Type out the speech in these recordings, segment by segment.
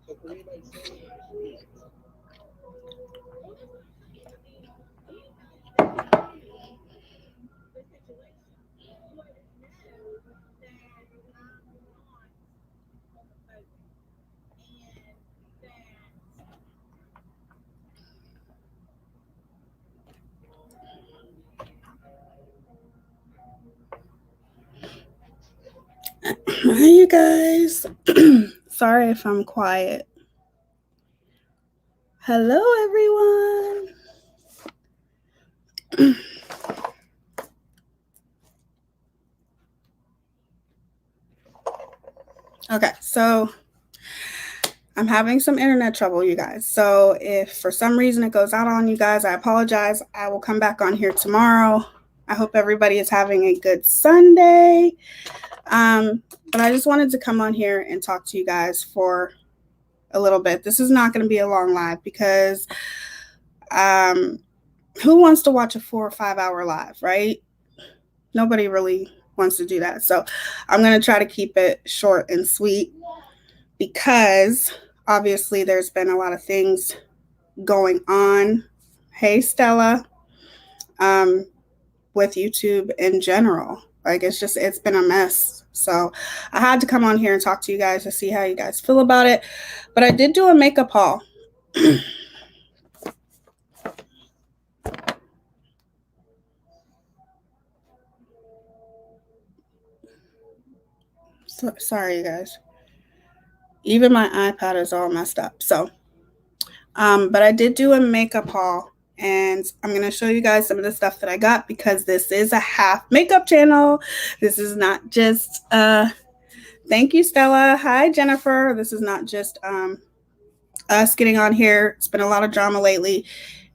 Hi, you guys. Sorry if I'm quiet. Hello, everyone. Okay, so I'm having some internet trouble, you guys. So if for some reason it goes out on you guys, I apologize. I will come back on here tomorrow. I hope everybody is having a good Sunday. But I just wanted to come on here and talk to you guys for a little bit. This is not going to be a long live because who wants to watch a 4 or 5 hour live, right? Nobody really wants to do that. So I'm going to try to keep it short and sweet because obviously there's been a lot of things going on. Hey, Stella, with YouTube in general. Like it's been a mess. So I had to come on here and talk to you guys to see how you guys feel about it. But I did do a makeup haul. Sorry, you guys. Even my iPad is all messed up. So, but I did do a makeup haul, and I'm going to show you guys some of the stuff that I got because this is a half makeup channel. This is not just, thank you, Stella. Hi, Jennifer. This is not just us getting on here. It's been a lot of drama lately.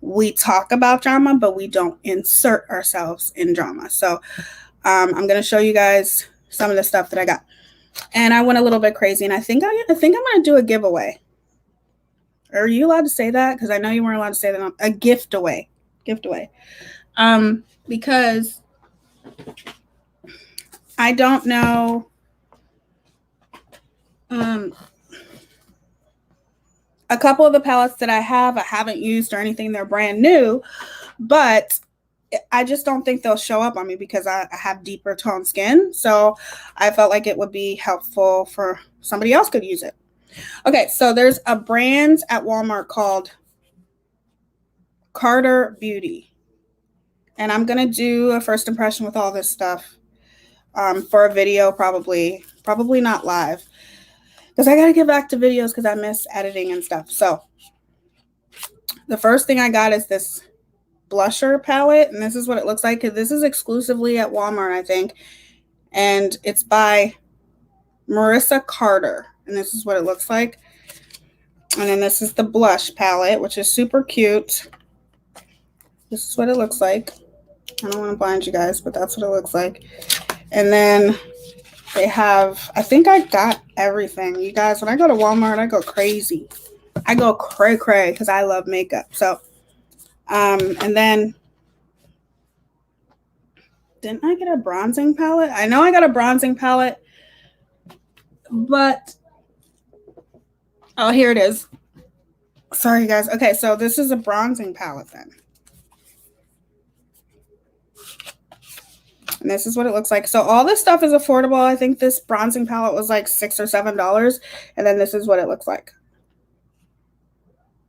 We talk about drama, but we don't insert ourselves in drama. So I'm going to show you guys some of the stuff that I got. And I went a little bit crazy, and I think I'm going to do a giveaway. Are you allowed to say that? Because I know you weren't allowed to say that. A gift away. Because I don't know. A couple of the palettes that I haven't used or anything. They're brand new, but I just don't think they'll show up on me because I have deeper tone skin. So I felt like it would be helpful for somebody else could use it. Okay, so there's a brand at Walmart called Carter Beauty. And I'm going to do a first impression with all this stuff for a video, probably not live. Because I got to get back to videos because I miss editing and stuff. So the first thing I got is this blusher palette. And this is what it looks like. This is exclusively at Walmart, I think. And it's by Marissa Carter. And this is what it looks like. And then this is the blush palette, which is super cute. This is what it looks like. I don't want to blind you guys, but that's what it looks like. And then they have, I think I got everything. You guys, when I go to Walmart, I go crazy. I go cray because I love makeup. So, and then, didn't I get a bronzing palette? I know I got a bronzing palette, but, oh, here it is. Sorry, guys. Okay, so this is a bronzing palette then. And this is what it looks like. So all this stuff is affordable. I think this bronzing palette was like $6 or $7. And then this is what it looks like.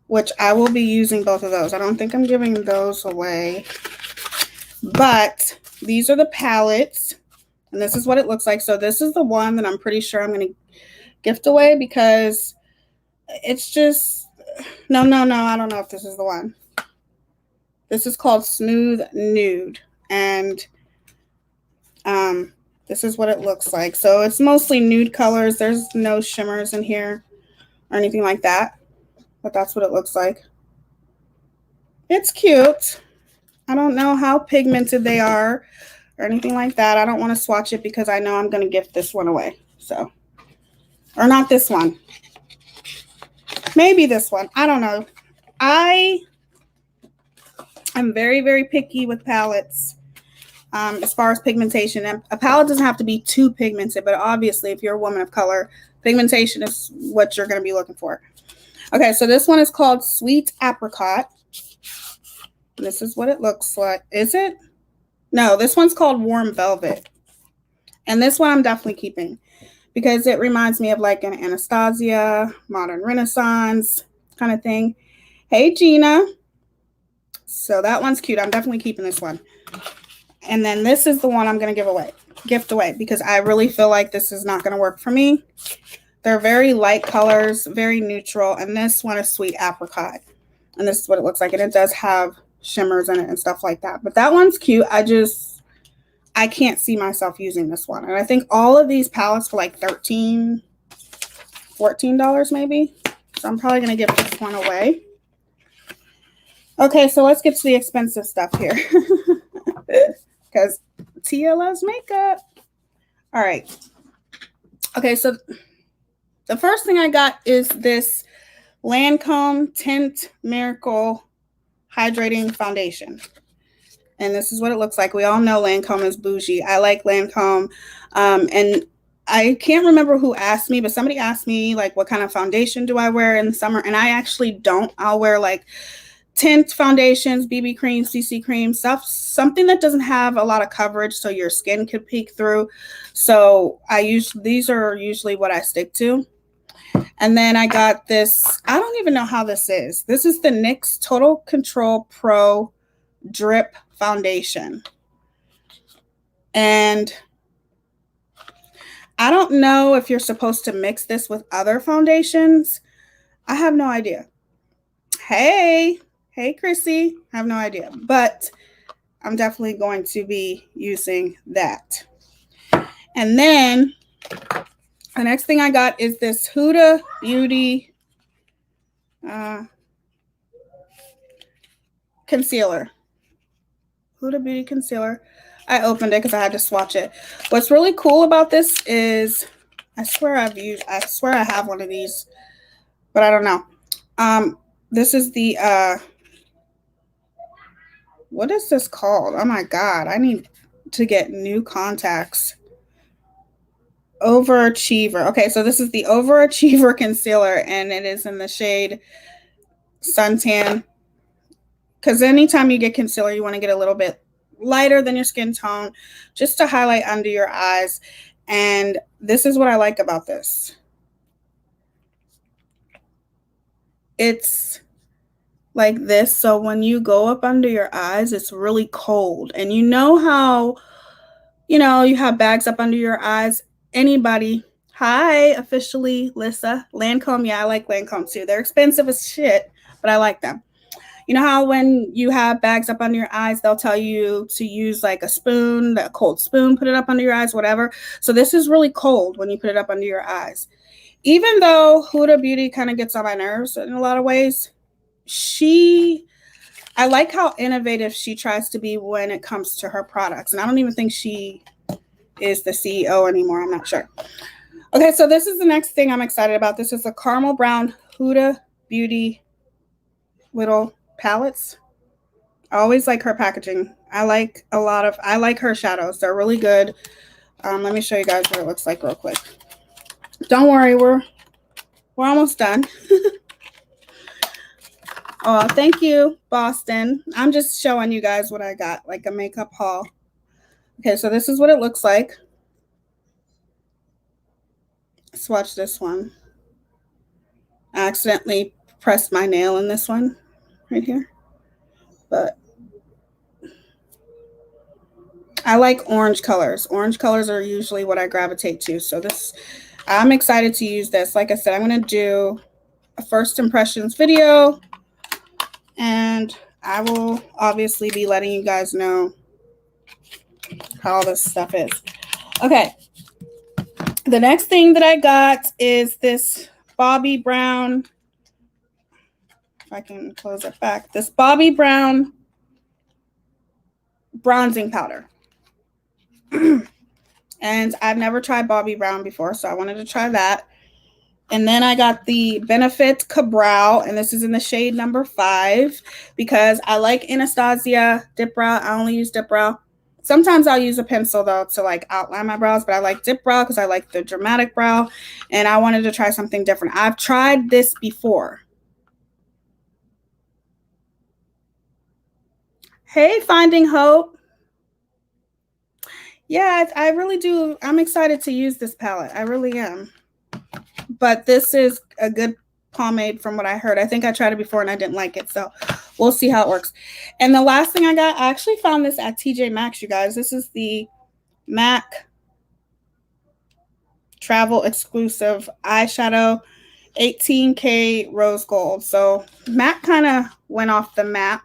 Which I will be using both of those. I don't think I'm giving those away. But these are the palettes. And this is what it looks like. So this is the one that I'm pretty sure I'm going to gift away because it's just... No. I don't know if this is the one. This is called Smooth Nude. And... this is what it looks like. So it's mostly nude colors. There's no shimmers in here or anything like that. But that's what it looks like. It's cute. I don't know how pigmented they are or anything like that. I don't want to swatch it because I know I'm going to gift this one away. So, or not this one. Maybe this one. I don't know. I'm very, very picky with palettes. As far as pigmentation, and a palette doesn't have to be too pigmented, but obviously if you're a woman of color, Pigmentation is what you're going to be looking for. Okay, so this one is called Sweet Apricot. This is what it looks like. Is it? No, this one's called Warm Velvet. And this one I'm definitely keeping because it reminds me of like an Anastasia, Modern Renaissance kind of thing. Hey, Gina. So that one's cute. I'm definitely keeping this one. And then this is the one I'm going to gift away because I really feel like this is not going to work for me. They're very light colors, very neutral. And this one is Sweet Apricot. And this is what it looks like. And it does have shimmers in it and stuff like that. But that one's cute. I can't see myself using this one. And I think all of these palettes for like $13, $14 maybe. So I'm probably going to give this one away. Okay, so let's get to the expensive stuff here. Because Tia loves makeup. All right. Okay, so the first thing I got is this Lancome Tint Miracle Hydrating Foundation. And this is what it looks like. We all know Lancome is bougie. I like Lancome. And I can't remember who asked me, but somebody asked me, like, what kind of foundation do I wear in the summer? And I actually don't. I'll wear, like, tint foundations, BB cream, CC cream, something that doesn't have a lot of coverage so your skin could peek through. So these are usually what I stick to. And then I got this, I don't even know how this is. This is the NYX Total Control Pro Drip Foundation. And I don't know if you're supposed to mix this with other foundations. I have no idea. Hey, Chrissy. I have no idea. But I'm definitely going to be using that. And then the next thing I got is this Huda Beauty concealer. Huda Beauty concealer. I opened it because I had to swatch it. What's really cool about this is I swear I have one of these, but I don't know. This is the what is this called? Oh my God, I need to get new contacts. Overachiever. Okay, so this is the Overachiever concealer, and it is in the shade Suntan. Because anytime you get concealer, you want to get a little bit lighter than your skin tone, just to highlight under your eyes. And this is what I like about this. It's like this, so when you go up under your eyes, it's really cold. And you know how, you have bags up under your eyes. Anybody, hi, officially, Lissa, Lancome. Yeah, I like Lancome too. They're expensive as shit, but I like them. You know how when you have bags up under your eyes, they'll tell you to use like a spoon, a cold spoon, put it up under your eyes, whatever. So this is really cold when you put it up under your eyes. Even though Huda Beauty kind of gets on my nerves in a lot of ways, I like how innovative she tries to be when it comes to her products. And I don't even think she is the CEO anymore. I'm not sure. Okay, so this is the next thing I'm excited about. This is a caramel brown Huda Beauty little palettes. I always like her packaging. I like her shadows. They're really good. Let me show you guys what it looks like real quick. Don't worry, we're almost done. Oh, thank you, Boston. I'm just showing you guys what I got, like a makeup haul. Okay, so this is what it looks like. Swatch this one. I accidentally pressed my nail in this one right here. But I like orange colors. Orange colors are usually what I gravitate to. So I'm excited to use this. Like I said, I'm going to do a first impressions video. And I will obviously be letting you guys know how all this stuff is. Okay. The next thing that I got is this Bobbi Brown. If I can close it back. This Bobbi Brown bronzing powder. And I've never tried Bobbi Brown before, so I wanted to try that. And then I got the Benefit Ka-Brow, and this is in the shade number 5 because I like Anastasia Dip Brow. I only use Dip Brow. Sometimes I'll use a pencil though to like outline my brows, but I like dip brow because I like the dramatic brow, and I wanted to try something different. I've tried this before. Hey, Finding Hope. Yeah, I really do. I'm excited to use this palette. I really am. But this is a good pomade from what I heard. I think I tried it before and I didn't like it. So we'll see how it works. And the last thing I got, I actually found this at TJ Maxx, you guys. This is the MAC Travel Exclusive Eyeshadow 18K Rose Gold. So MAC kind of went off the map.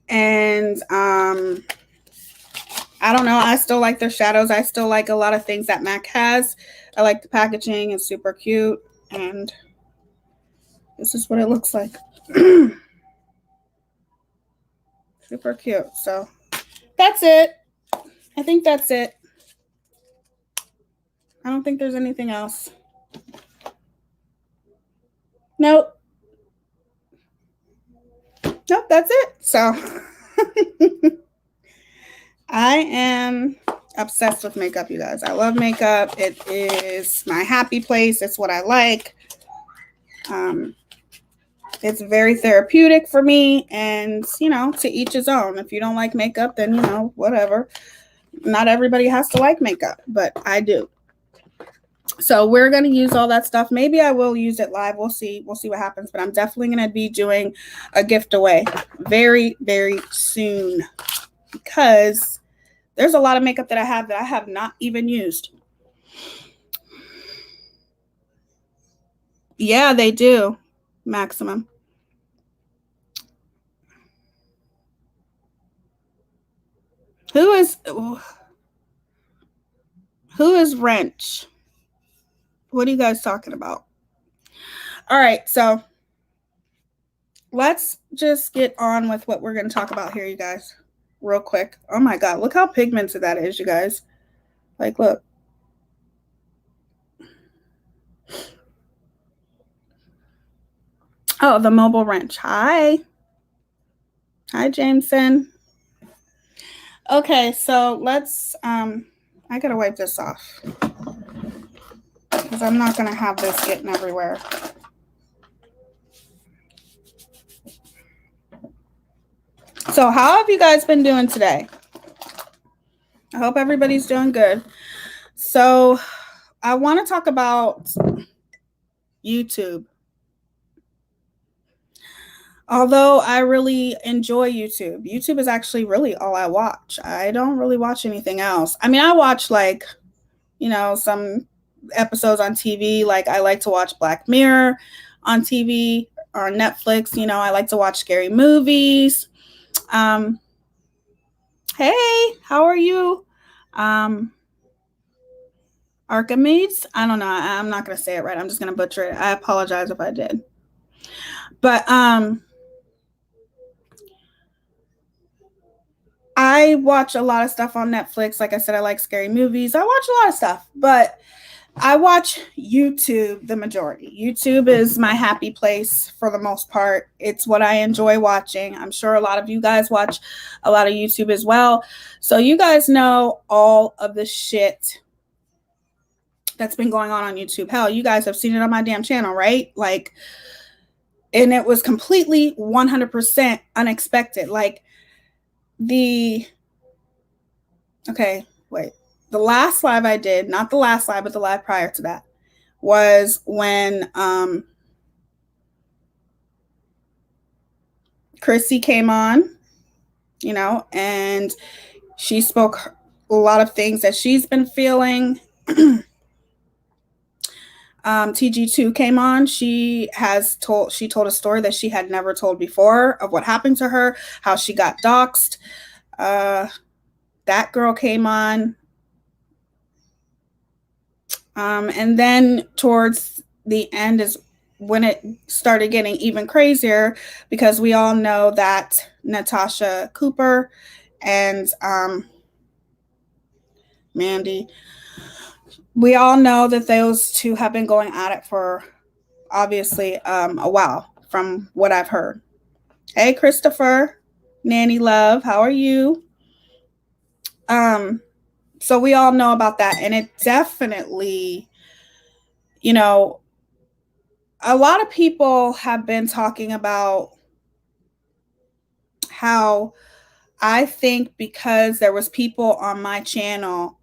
And I don't know. I still like their shadows. I still like a lot of things that MAC has. I like the packaging. It's super cute. And this is what it looks like. Super cute. So that's it. I think that's it. I don't think there's anything else. Nope. Nope, that's it. So I am obsessed with makeup, you guys. I love makeup. It is my happy place. It's what I like. It's very therapeutic for me, and you know, to each his own. If you don't like makeup, then you know, whatever. Not everybody has to like makeup, but I do. So we're going to use all that stuff. Maybe I will use it live. We'll see what happens, but I'm definitely going to be doing a gift away very, very soon, because there's a lot of makeup that I have not even used. Yeah, they do. Maximum. Who is Wrench? What are you guys talking about? All right, so let's just get on with what we're going to talk about here, you guys, real quick. Oh my God, look how pigmented that is, you guys. Like, look. Oh, the mobile wrench. Hi, Jameson. Okay, so let's, I gotta wipe this off because I'm not gonna have this getting everywhere. So how have you guys been doing today? I hope everybody's doing good. So I want to talk about YouTube. Although I really enjoy YouTube, YouTube is actually really all I watch. I don't really watch anything else. I mean, I watch like, you know, some episodes on TV. Like I like to watch Black Mirror on TV or on Netflix. You know, I like to watch scary movies. Hey, how are you? Archimedes? I don't know. I'm not going to say it right. I'm just going to butcher it. I apologize if I did. But I watch a lot of stuff on Netflix. Like I said, I like scary movies. I watch a lot of stuff, but I watch YouTube the majority. YouTube is my happy place for the most part. It's what I enjoy watching. I'm sure a lot of you guys watch a lot of YouTube as well. So you guys know all of the shit that's been going on YouTube. Hell, you guys have seen it on my damn channel, right? Like, and it was completely 100% unexpected. Like the last live I did, not the last live, but the live prior to that, was when Chrissy came on, you know, and she spoke a lot of things that she's been feeling. TG2 came on. She told a story that she had never told before of what happened to her, how she got doxxed. That girl came on. And then towards the end is when it started getting even crazier, because we all know that Natasha Cooper and Mandy, we all know that those two have been going at it for obviously a while, from what I've heard. Hey, Christopher, Nanny Love, how are you? So we all know about that. And it definitely, you know, a lot of people have been talking about how I think because there was people on my channel,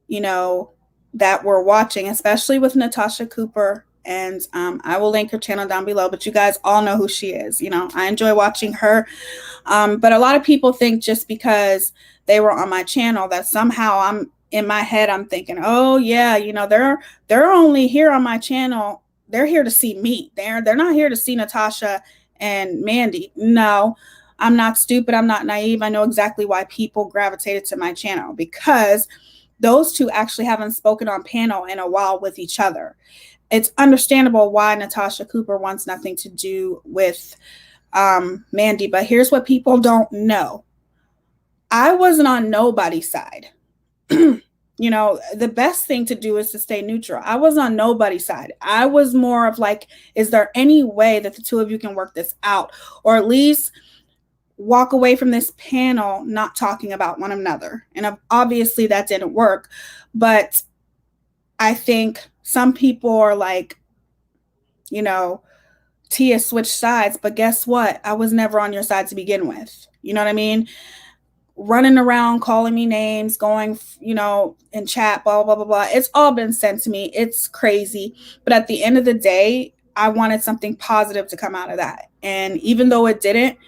you know, that were watching, especially with Natasha Cooper. And I will link her channel down below, but you guys all know who she is. You know, I enjoy watching her. But a lot of people think just because they were on my channel that somehow I'm in my head, I'm thinking, oh yeah, you know, they're only here on my channel. They're here to see me. They're not here to see Natasha and Mandy. No, I'm not stupid. I'm not naive. I know exactly why people gravitated to my channel, because those two actually haven't spoken on panel in a while with each other. It's understandable why Natasha Cooper wants nothing to do with Mandy, but here's what people don't know. I wasn't on nobody's side. You know, the best thing to do is to stay neutral. I was on nobody's side. I was more of like, is there any way that the two of you can work this out, or at least walk away from this panel not talking about one another? And obviously that didn't work, but I think some people are like, you know, Tia switched sides, but guess what? I was never on your side to begin with. You know what I mean? Running around, calling me names, going, you know, in chat, blah, blah, blah, blah. It's all been sent to me. It's crazy. But at the end of the day, I wanted something positive to come out of that. And even though it didn't,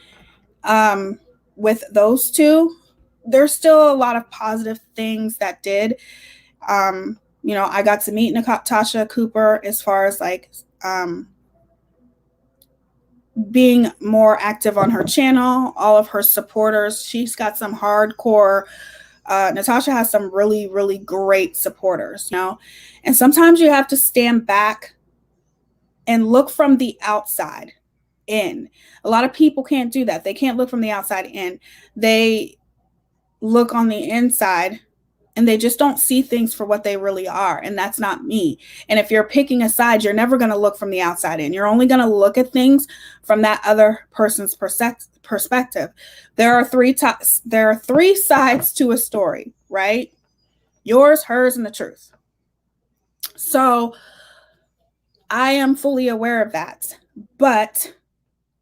with those two, there's still a lot of positive things that did. You know, I got to meet Natasha Cooper as far as like, being more active on her channel, all of her supporters. She's got some hardcore, Natasha has some really, really great supporters, you know, and sometimes you have to stand back and look from the outside in. A lot of people can't do that. They can't look from the outside in. They look on the inside and they just don't see things for what they really are. And that's not me. And if you're picking a side, you're never going to look from the outside in. You're only going to look at things from that other person's perspective. There are three sides to a story, right? Yours, hers, and the truth. So I am fully aware of that. But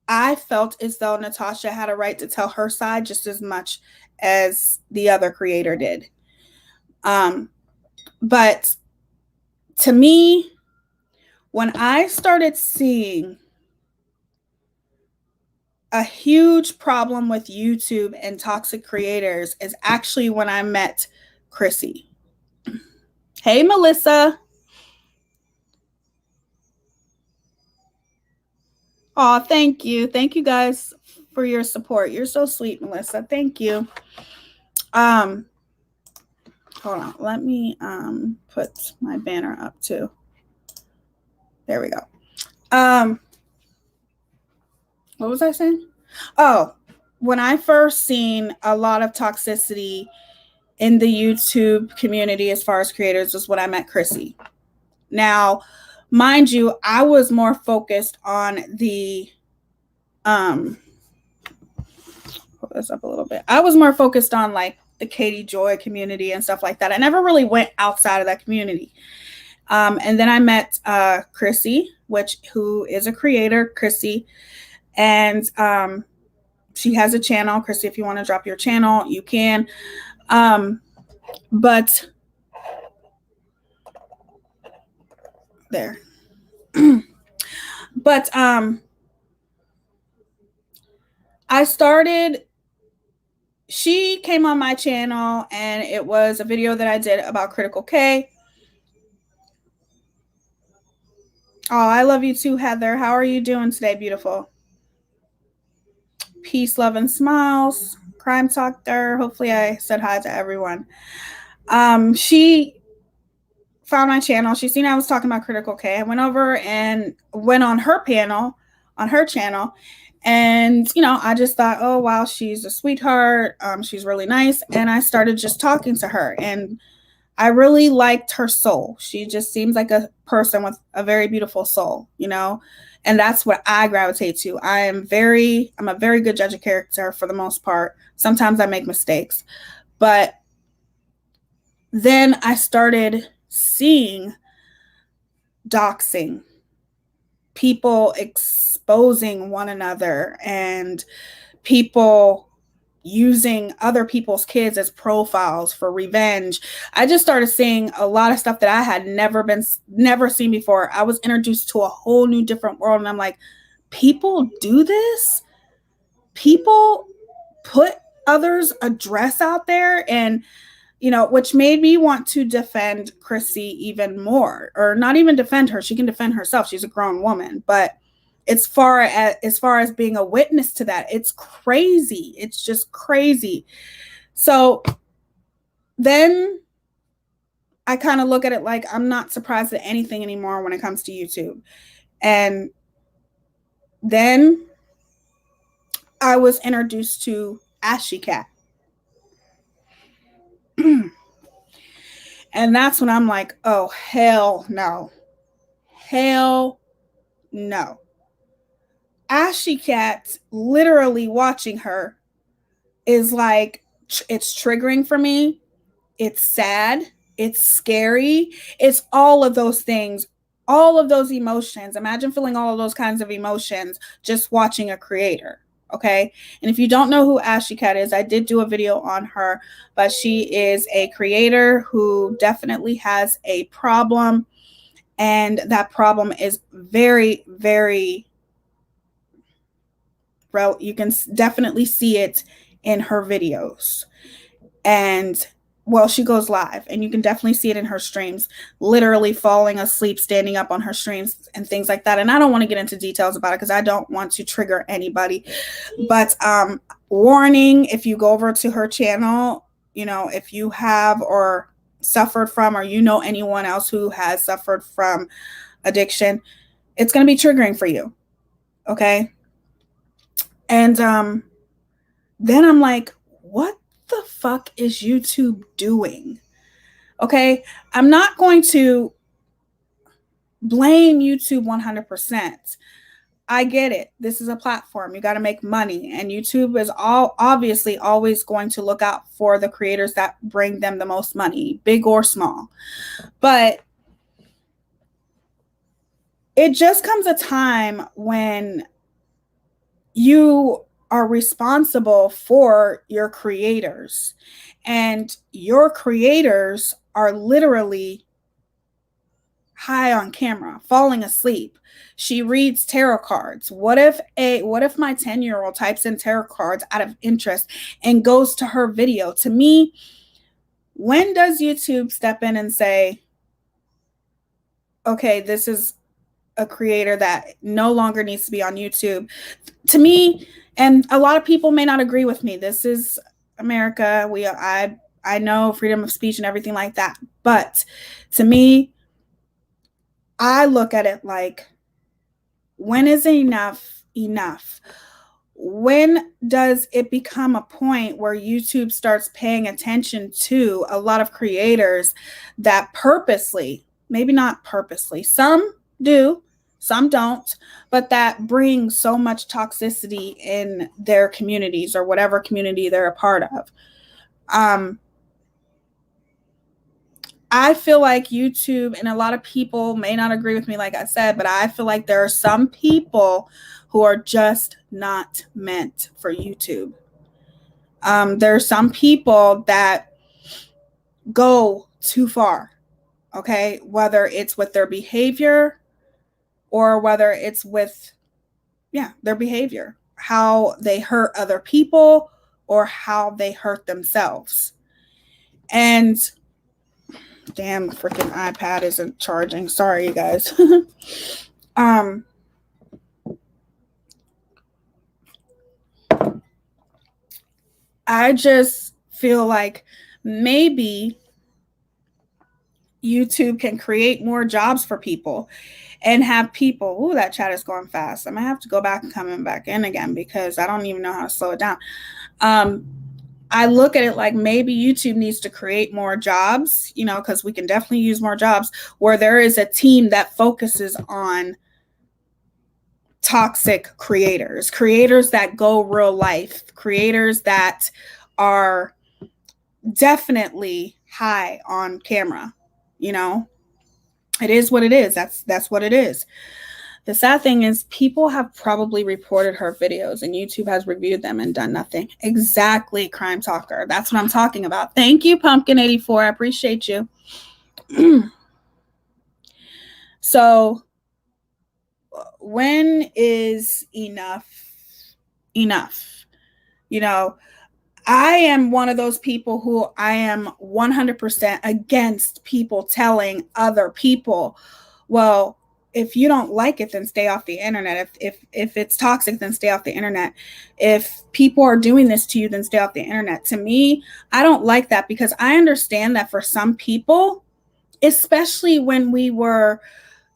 I felt as though Natasha had a right to tell her side just as much as the other creator did. But to me, when I started seeing a huge problem with YouTube and toxic creators is actually when I met Chrissy. Hey, Melissa. Oh, thank you. Thank you guys for your support. You're so sweet, Melissa. Thank you. Hold on, let me put my banner up too. There we go. What was I saying? Oh, when I first seen a lot of toxicity in the YouTube community as far as creators was when I met Chrissy. Now, mind you, I was more focused on the pull this up a little bit. I was more focused on like the Katie Joy community and stuff like that. I never really went outside of that community. And then I met Chrissy, who is a creator, Chrissy, and she has a channel. Chrissy, if you want to drop your channel, you can. But there. But she came on my channel and it was a video that I did about Critical K. Oh, I love you too, Heather. How are you doing today, beautiful? Peace, love, and smiles. Crime Talk there. Hopefully I said hi to everyone. She found my channel. She seen I was talking about Critical K. I went over and went on her panel, on her channel. And, you know, I just thought, oh, wow, she's a sweetheart. She's really nice. And I started just talking to her. And I really liked her soul. She just seems like a person with a very beautiful soul, you know, and that's what I gravitate to. I'm a very good judge of character for the most part. Sometimes I make mistakes, but then I started seeing doxing, people exposing one another, and people using other people's kids as profiles for revenge. I just started seeing a lot of stuff that I had never seen before. I was introduced to a whole new different world, and I'm like, people do this? People put others' address out there, and which made me want to defend Chrissy even more, or not even defend her. She can defend herself. She's a grown woman, but as far as being a witness to that, it's crazy. It's just crazy. So then I kind of look at it like I'm not surprised at anything anymore when it comes to YouTube. And then I was introduced to Ashy Cat. And that's when I'm like, oh, hell no. Hell no. Ashy Cat, literally watching her is like, it's triggering for me. It's sad. It's scary. It's all of those things, all of those emotions. Imagine feeling all of those kinds of emotions just watching a creator. Okay. And if you don't know who Ashy Cat is, I did do a video on her, but she is a creator who definitely has a problem. And that problem is very, very, well, you can definitely see it in her videos. And well, she goes live, and you can definitely see it in her streams, literally falling asleep, standing up on her streams and things like that. And I don't want to get into details about it because I don't want to trigger anybody. But warning, if you go over to her channel, if you have or suffered from, or anyone else who has suffered from addiction, it's going to be triggering for you. Okay. And then I'm like, what the fuck is YouTube doing? Okay, I'm not going to blame YouTube 100%. I get it. This is a platform. You got to make money, and YouTube is obviously always going to look out for the creators that bring them the most money, big or small. But it just comes a time when you are responsible for your creators, and your creators are literally high on camera, falling asleep. She reads tarot cards. What if my 10-year-old types in tarot cards out of interest and goes to her video? To me, when does YouTube step in and say, okay, this is a creator that no longer needs to be on YouTube? To me, and a lot of people may not agree with me, this is America. I know freedom of speech and everything like that. But to me, I look at it like, when is enough enough? When does it become a point where YouTube starts paying attention to a lot of creators that purposely, maybe not purposely, some do, some don't, but that bring so much toxicity in their communities or whatever community they're a part of? I feel like YouTube, and a lot of people may not agree with me, like I said, but I feel like there are some people who are just not meant for YouTube. There are some people that go too far, okay? Whether it's with their behavior or whether it's with, their behavior, how they hurt other people or how they hurt themselves. And damn, freaking iPad isn't charging. Sorry, you guys. I just feel like maybe YouTube can create more jobs for people and have people. Ooh, that chat is going fast. I might have to go back and come back in again because I don't even know how to slow it down. I look at it like maybe YouTube needs to create more jobs, because we can definitely use more jobs where there is a team that focuses on toxic creators that go real life, creators that are definitely high on camera. You know, it is what it is. That's what it is. The sad thing is people have probably reported her videos and YouTube has reviewed them and done nothing. Exactly, Crime Talker. That's what I'm talking about. Thank you, Pumpkin84. I appreciate you. So when is enough enough? You know, I am one of those people who I am 100% against people telling other people, well, if you don't like it, then stay off the internet. If it's toxic, then stay off the internet. If people are doing this to you, then stay off the internet. To me, I don't like that because I understand that for some people, especially when we were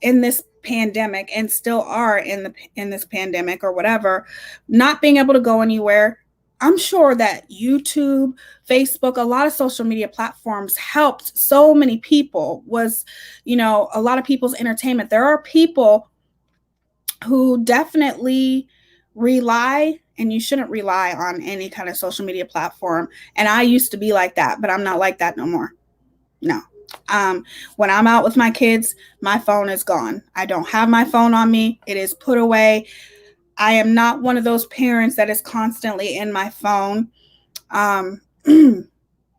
in this pandemic and still are in this pandemic or whatever, not being able to go anywhere, I'm sure that YouTube, Facebook, a lot of social media platforms helped so many people, was, you know, a lot of people's entertainment. There are people who definitely rely, and you shouldn't rely on any kind of social media platform. And I used to be like that, but I'm not like that no more. No. When I'm out with my kids, my phone is gone. I don't have my phone on me. It is put away. I am not one of those parents that is constantly in my phone or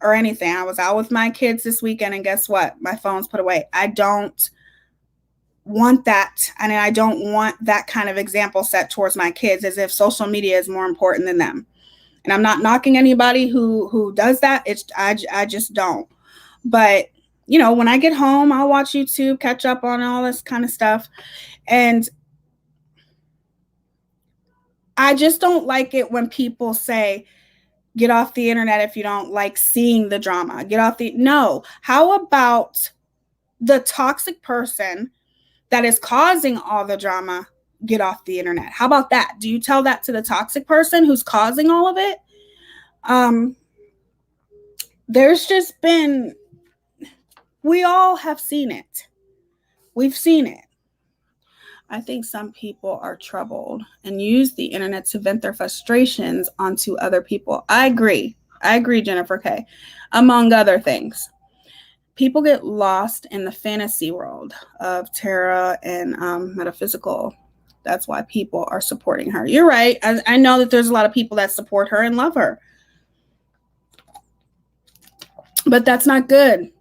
anything. I was out with my kids this weekend, and guess what? My phone's put away. I don't want that. And I don't want that kind of example set towards my kids as if social media is more important than them. And I'm not knocking anybody who does that. I just don't. But you know, when I get home, I'll watch YouTube, catch up on all this kind of stuff. And I just don't like it when people say, get off the internet if you don't like seeing the drama. No. How about the toxic person that is causing all the drama get off the internet? How about that? Do you tell that to the toxic person who's causing all of it? There's just been, we all have seen it. We've seen it. I think some people are troubled and use the internet to vent their frustrations onto other people. I agree, Jennifer K. Among other things, people get lost in the fantasy world of Tara and metaphysical. That's why people are supporting her. You're right. I know that there's a lot of people that support her and love her. But that's not good.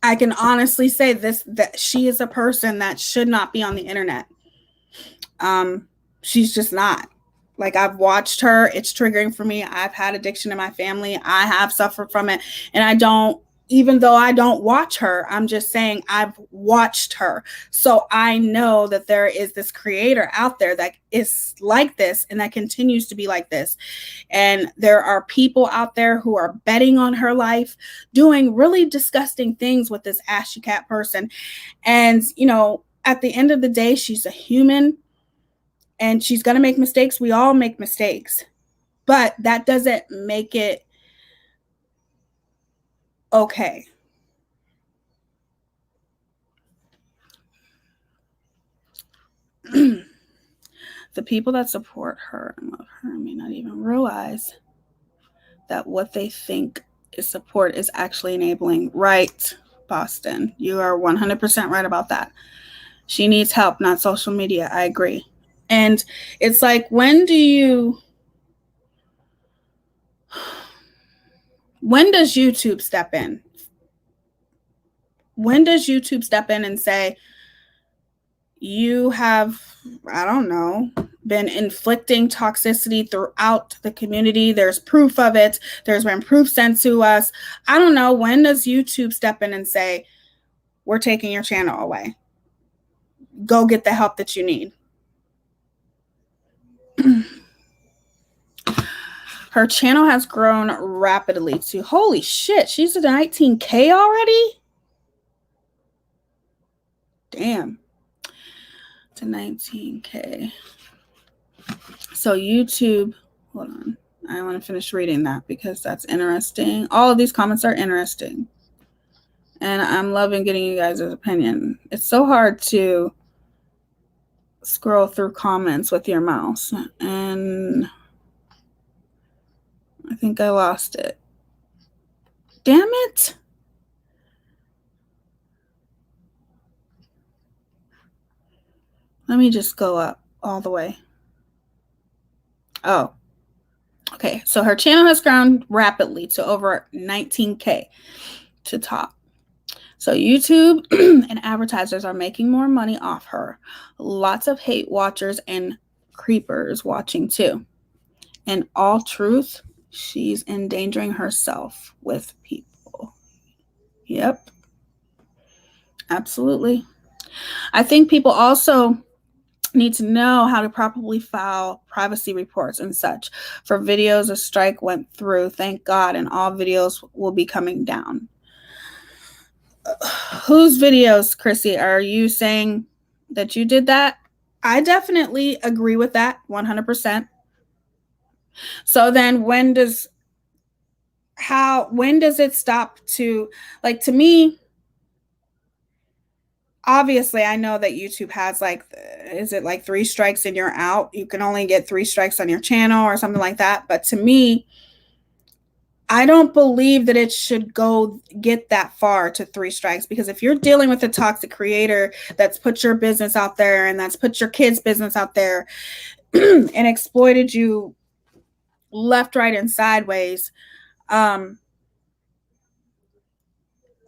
I can honestly say this, that she is a person that should not be on the internet. She's just not. Like, I've watched her. It's triggering for me. I've had addiction in my family. I have suffered from it. And I don't, even though I don't watch her, I'm just saying I've watched her. So I know that there is this creator out there that is like this and that continues to be like this. And there are people out there who are betting on her life, doing really disgusting things with this Ashy Cat person. And, you know, at the end of the day, she's a human and she's going to make mistakes. We all make mistakes, but that doesn't make it okay. The people that support her and love her may not even realize that what they think is support is actually enabling. Right, Boston. You are 100% right about that. She needs help, not social media. I agree. And it's like, when does YouTube step in? When does YouTube step in and say, you have, I don't know, been inflicting toxicity throughout the community. There's proof of it. There's been proof sent to us. I don't know. When does YouTube step in and say, we're taking your channel away? Go get the help that you need. Her channel has grown rapidly to, holy shit, she's at 19K already? Damn. To 19K. So YouTube, hold on. I want to finish reading that because that's interesting. All of these comments are interesting. And I'm loving getting you guys' opinion. It's so hard to scroll through comments with your mouse. And I think I lost it. Damn it. Let me just go up all the way. Oh, okay. So her channel has grown rapidly to over 19K to top. So YouTube and advertisers are making more money off her. Lots of hate watchers and creepers watching too. In all truth, she's endangering herself with people. Yep. Absolutely. I think people also need to know how to properly file privacy reports and such. For videos a strike went through, thank God, and all videos will be coming down. Whose videos, Chrissy? Are you saying that you did that? I definitely agree with that 100%. So then when does it stop to, like, to me, obviously I know that YouTube has like, is it like 3 strikes and you're out? You can only get 3 strikes on your channel or something like that. But to me, I don't believe that it should go get that far to 3 strikes, because if you're dealing with a toxic creator that's put your business out there and that's put your kids' business out there and exploited you left, right, and sideways,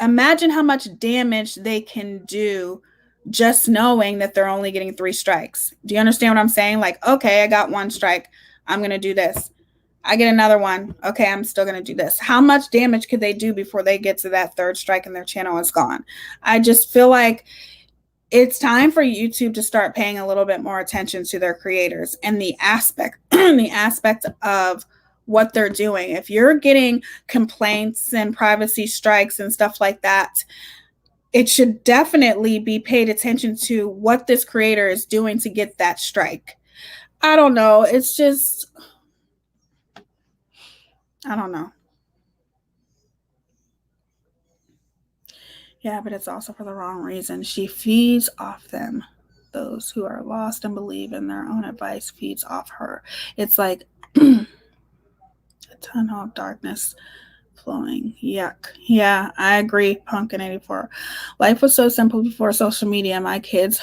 imagine how much damage they can do just knowing that they're only getting 3 strikes. Do you understand what I'm saying? Like, okay, I got 1 strike. I'm going to do this. I get another one. Okay, I'm still going to do this. How much damage could they do before they get to that 3rd strike and their channel is gone? I just feel like it's time for YouTube to start paying a little bit more attention to their creators and the aspect of what they're doing. If you're getting complaints and privacy strikes and stuff like that, it should definitely be paid attention to what this creator is doing to get that strike. I don't know. It's just, I don't know. Yeah, but it's also for the wrong reason. She feeds off them. Those who are lost and believe in their own advice feeds off her. It's like a tunnel of darkness flowing. Yuck. Yeah, I agree, Pumpkin 84. Life was so simple before social media. My kids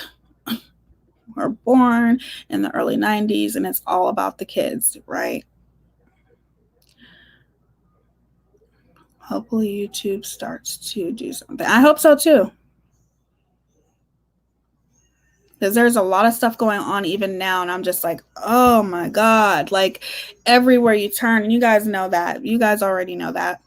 were born in the early 90s, and it's all about the kids, right? Hopefully YouTube starts to do something. I hope so too. Because there's a lot of stuff going on even now, and I'm just like, oh my God, like everywhere you turn, and you guys know that. You guys already know that.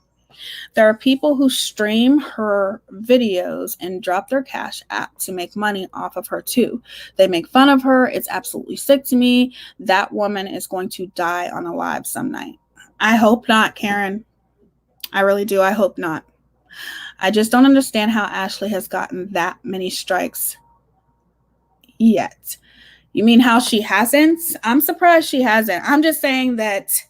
There are people who stream her videos and drop their Cash App to make money off of her too. They make fun of her. It's absolutely sick to me. That woman is going to die on a live some night. I hope not, Karen. I really do. I hope not. I just don't understand how Ashley has gotten that many strikes yet. You mean how she hasn't? I'm surprised she hasn't. I'm just saying that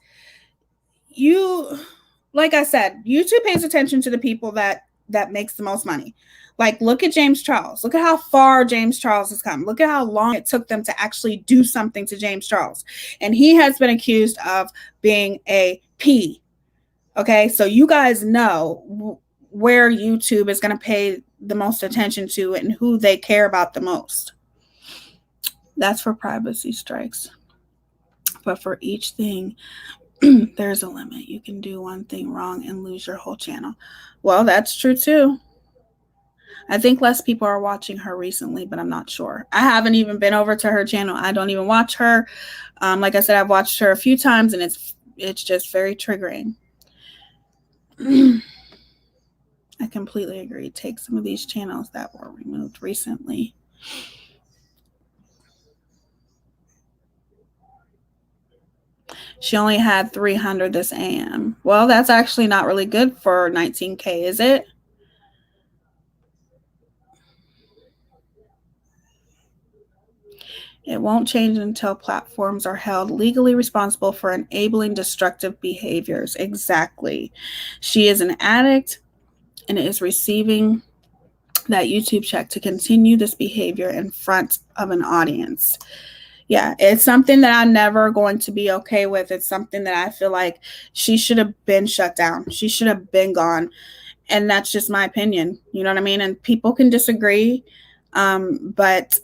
like I said, YouTube pays attention to the people that makes the most money. Like, look at James Charles. Look at how far James Charles has come. Look at how long it took them to actually do something to James Charles. And he has been accused of being a P. Okay, so you guys know where YouTube is going to pay the most attention to and who they care about the most. That's for privacy strikes. But for each thing, there's a limit. You can do one thing wrong and lose your whole channel. Well, that's true too. I think less people are watching her recently, but I'm not sure. I haven't even been over to her channel. I don't even watch her. Like I said, I've watched her a few times, and it's just very triggering. I completely agree. Take some of these channels that were removed recently. She only had 300 this AM. Well, that's actually not really good for 19K, is it? It won't change until platforms are held legally responsible for enabling destructive behaviors. Exactly. She is an addict and is receiving that YouTube check to continue this behavior in front of an audience. Yeah, it's something that I'm never going to be okay with. It's something that I feel like she should have been shut down. She should have been gone. And that's just my opinion. You know what I mean? And people can disagree. But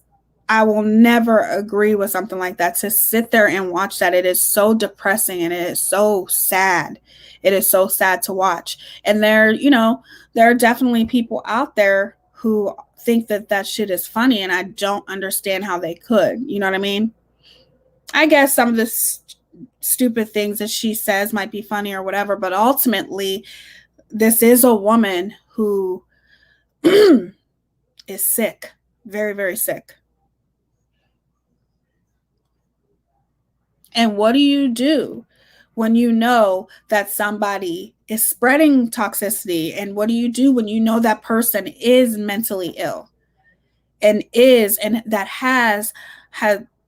I will never agree with something like that. To sit there and watch that, it is so depressing and it is so sad. It is so sad to watch. And there are definitely people out there who think that that shit is funny, and I don't understand how they could. You know what I mean? I guess some of the stupid things that she says might be funny or whatever, but ultimately, this is a woman who is sick, very, very sick. And what do you do when you know that somebody is spreading toxicity? And what do you do when you know that person is mentally ill and that has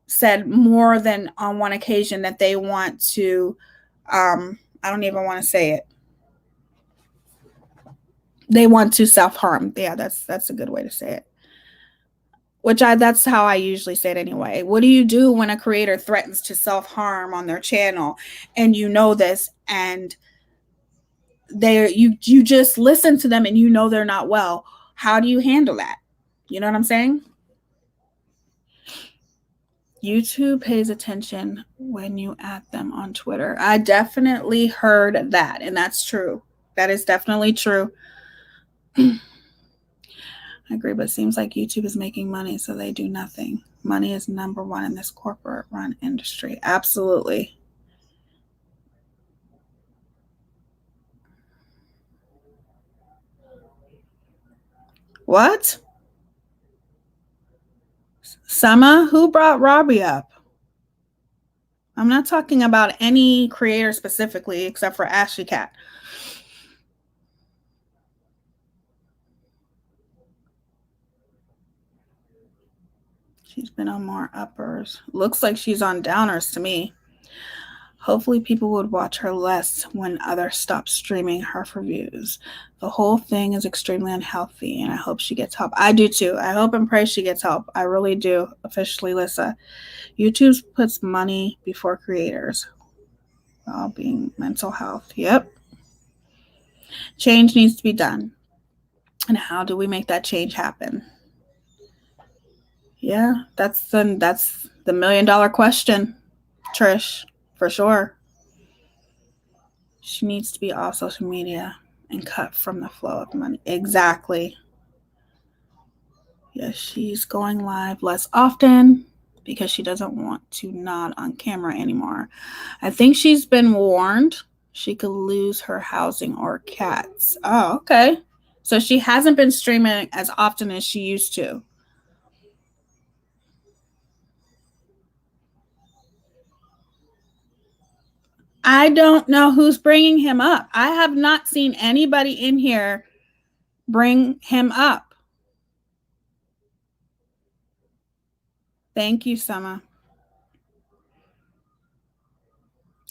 said more than on one occasion that they want to I don't even want to say it. They want to self-harm. Yeah, that's a good way to say it. That's how I usually say it anyway. What do you do when a creator threatens to self-harm on their channel and you know this, and you just listen to them and you know they're not well? How do you handle that? You know what I'm saying? YouTube pays attention when you add them on Twitter. I definitely heard that, and that's true. That is definitely true. I agree, but it seems like YouTube is making money, so they do nothing. Money is number one in this corporate run industry. Absolutely. What? Sama? Who brought Robbie up? I'm not talking about any creator specifically except for Ashley Cat. She's been on more uppers. Looks like she's on downers to me. Hopefully people would watch her less when others stop streaming her for views. The whole thing is extremely unhealthy, and I hope she gets help. I do too. I hope and pray she gets help. I really do. Officially, Lissa. YouTube puts money before creators. Well being, mental health. Yep. Change needs to be done. And how do we make that change happen? Yeah, that's the $1 million question, Trish, for sure. She needs to be off social media and cut from the flow of money. Exactly. Yes, she's going live less often because she doesn't want to nod on camera anymore. I think she's been warned she could lose her housing or cats. Oh, okay. So she hasn't been streaming as often as she used to. I don't know who's bringing him up. I have not seen anybody in here bring him up. Thank you, Summer.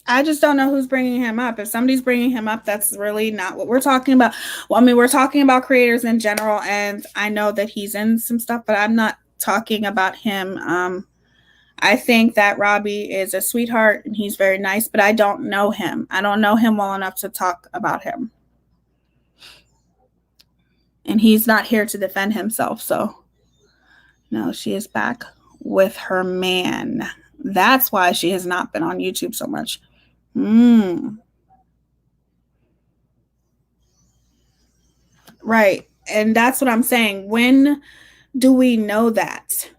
I just don't know who's bringing him up. If somebody's bringing him up, that's really not what we're talking about. Well, I mean, we're talking about creators in general, and I know that he's in some stuff, but I'm not talking about him. I think that Robbie is a sweetheart and he's very nice, but I don't know him. I don't know him well enough to talk about him. And he's not here to defend himself, so no, she is back with her man. That's why she has not been on YouTube so much. Right. And that's what I'm saying. When do we know that?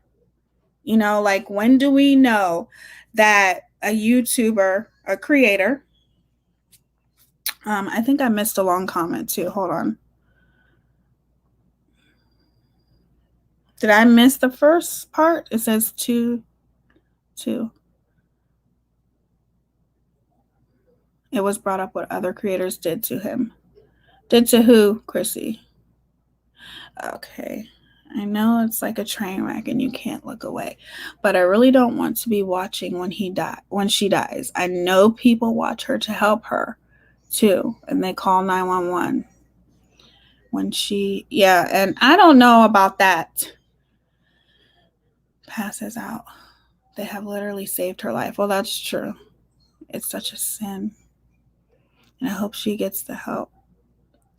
Like, when do we know that a YouTuber, a creator, I think I missed a long comment too. Hold on. Did I miss the first part? It says two. It was brought up what other creators did to him. Did to who, Chrissy? Okay. I know it's like a train wreck and you can't look away, but I really don't want to be watching when she dies. I know people watch her to help her too, and they call 911 when and I don't know about that. Passes out. They have literally saved her life. Well, that's true. It's such a sin. And I hope she gets the help.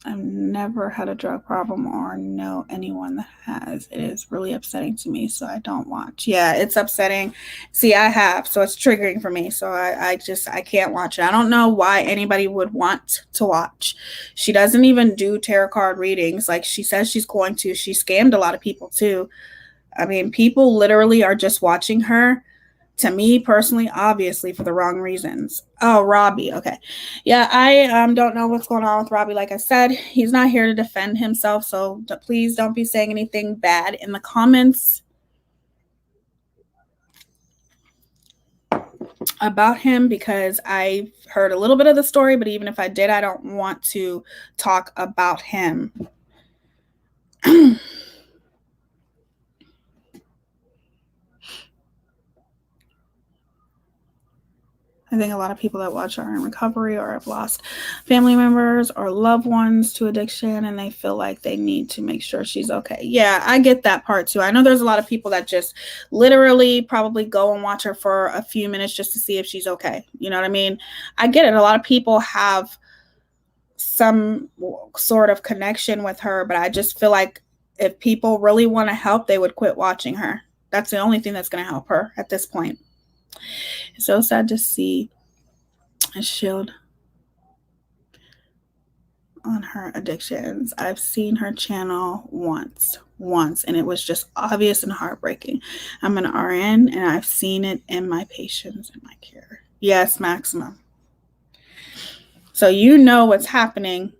I've never had a drug problem or know anyone that has. It is really upsetting to me, so I don't watch. Yeah, it's upsetting. See, I have, so it's triggering for me. So I can't watch it. I don't know why anybody would want to watch. She doesn't even do tarot card readings like she says she's going to. She scammed a lot of people too. I mean, people literally are just watching her. To me personally, obviously for the wrong reasons. Oh, Robbie. Okay. Yeah, I don't know what's going on with Robbie. Like I said, he's not here to defend himself. So please don't be saying anything bad in the comments about him, because I've heard a little bit of the story, but even if I did, I don't want to talk about him. I think a lot of people that watch are in recovery or have lost family members or loved ones to addiction, and they feel like they need to make sure she's okay. Yeah, I get that part too. I know there's a lot of people that just literally probably go and watch her for a few minutes just to see if she's okay. You know what I mean? I get it. A lot of people have some sort of connection with her, but I just feel like if people really want to help, they would quit watching her. That's the only thing that's going to help her at this point. It's so sad to see a shield on her addictions. I've seen her channel once, and it was just obvious and heartbreaking. I'm an RN, and I've seen it in my patients and my care. Yes, Maximum. So you know what's happening.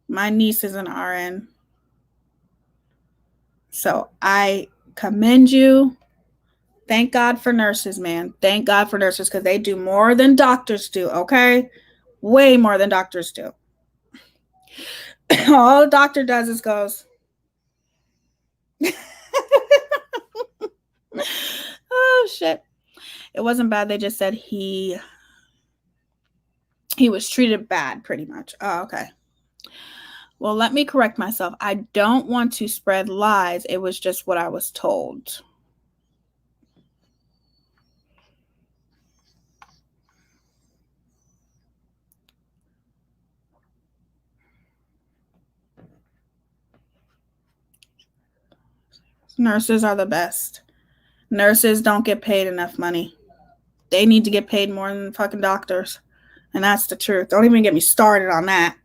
My niece is an RN. So I commend you. Thank God for nurses, man. Thank God for nurses, because they do more than doctors do, okay? Way more than doctors do. All the doctor does is goes, oh, shit. It wasn't bad. They just said he was treated bad, pretty much. Oh, okay. Well, let me correct myself. I don't want to spread lies. It was just what I was told. Nurses are the best. Nurses don't get paid enough money. They need to get paid more than fucking doctors. And that's the truth. Don't even get me started on that.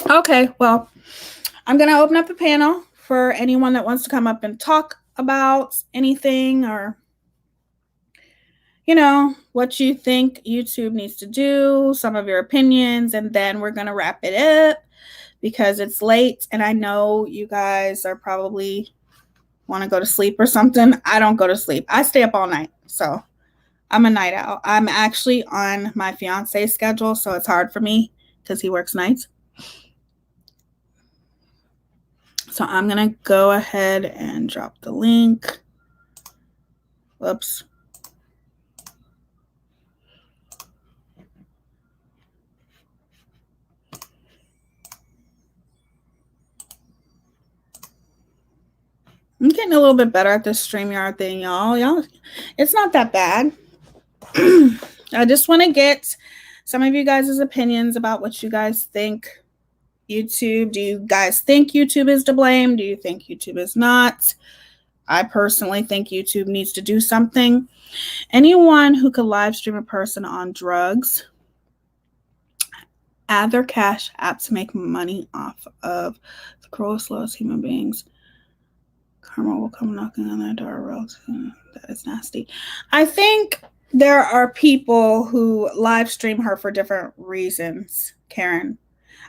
Okay, well, I'm going to open up the panel for anyone that wants to come up and talk about anything, or, you know, what you think YouTube needs to do, some of your opinions, and then we're going to wrap it up because it's late and I know you guys are probably want to go to sleep or something. I don't go to sleep. I stay up all night. So I'm a night owl. I'm actually on my fiance's schedule, so it's hard for me because he works nights. So I'm going to go ahead and drop the link. Whoops. I'm getting a little bit better at this StreamYard thing, y'all. It's not that bad. I just want to get some of you guys' opinions about what you guys think. YouTube, do you guys think YouTube is to blame? Do you think YouTube is not? I personally think YouTube needs to do something. Anyone who could live stream a person on drugs, add their cash app to make money off of the cruelest, slowest human beings. Karma will come knocking on their door. That is nasty. I think there are people who live stream her for different reasons, Karen.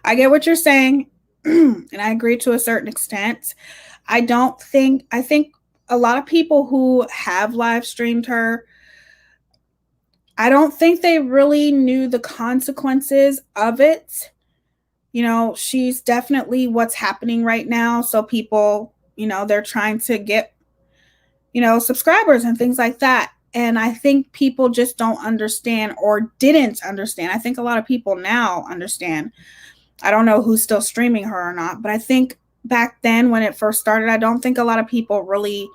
I get what you're saying, and I agree to a certain extent. I think a lot of people who have live streamed her, I don't think they really knew the consequences of it. You know, she's definitely what's happening right now. So people, you know, they're trying to get, you know, subscribers and things like that. And I think people just don't understand or didn't understand. I think a lot of people now understand. I don't know who's still streaming her or not, but I think back then when it first started, I don't think a lot of people really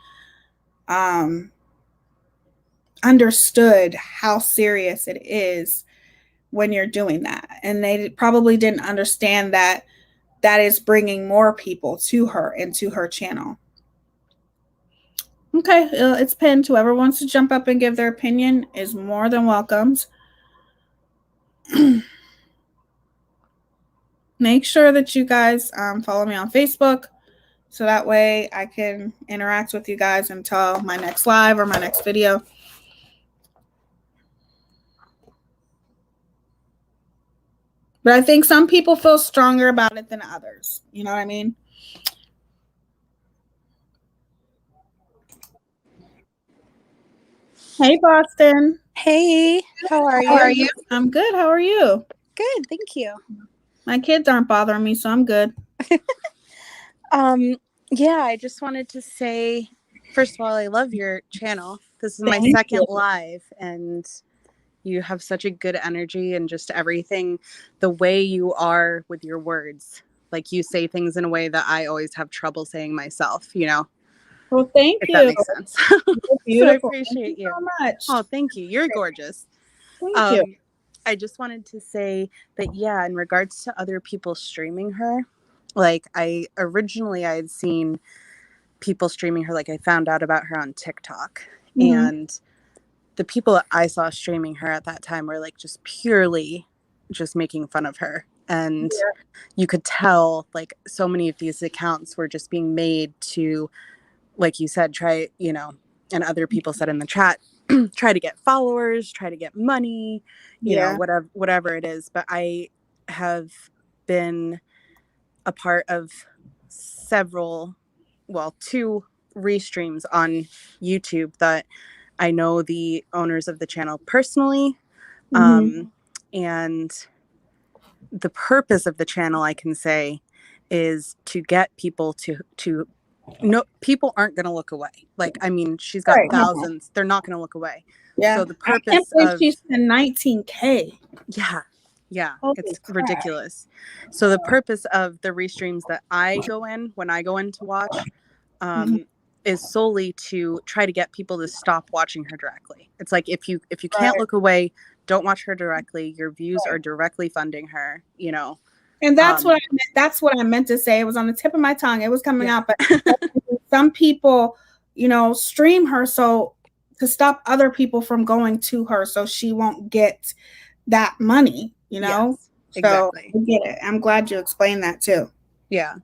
understood how serious it is when you're doing that. And they probably didn't understand that that is bringing more people to her and to her channel. Okay, it's pinned. Whoever wants to jump up and give their opinion is more than welcomed. Make sure that you guys follow me on Facebook, so that way I can interact with you guys until my next live or my next video. But I think some people feel stronger about it than others. You know what I mean? Hey, Boston. Hey, how are you? How are you? I'm good. How are you? Good, thank you. My kids aren't bothering me, so I'm good. Yeah, I just wanted to say, first of all, I love your channel. This is my Thank second you. live, and you have such a good energy and just everything, the way you are with your words. Like, you say things in a way that I always have trouble saying myself, you know? Well, thank If you. that makes sense. So I appreciate Thank you you. so much. Oh, thank you. You're gorgeous. Thank you. I just wanted to say that, yeah, in regards to other people streaming her, like, I had seen people streaming her. Like, I found out about her on TikTok, and the people that I saw streaming her at that time were like just purely just making fun of her. And you could tell, like, so many of these accounts were just being made to, like you said, try, you know, and other people said in the chat, try to get followers, try to get money, you know, whatever it is. But I have been a part of two restreams on YouTube that I know the owners of the channel personally. And the purpose of the channel, I can say, is to get people to no, people aren't going to look away. Like, I mean, she's got thousands. They're not going to look away. Yeah. So the purpose I can't believe she spent 19K. Yeah, it's ridiculous. So the purpose of the restreams that I go in, when I go in to watch, is solely to try to get people to stop watching her directly. It's like, if you can't look away, don't watch her directly. Your views are directly funding her, you know. And that's what I meant to say. It was on the tip of my tongue. It was coming out, but some people, you know, stream her so to stop other people from going to her, so she won't get that money, you know. Yes, exactly. So I get it. I'm glad you explained that too. Yeah.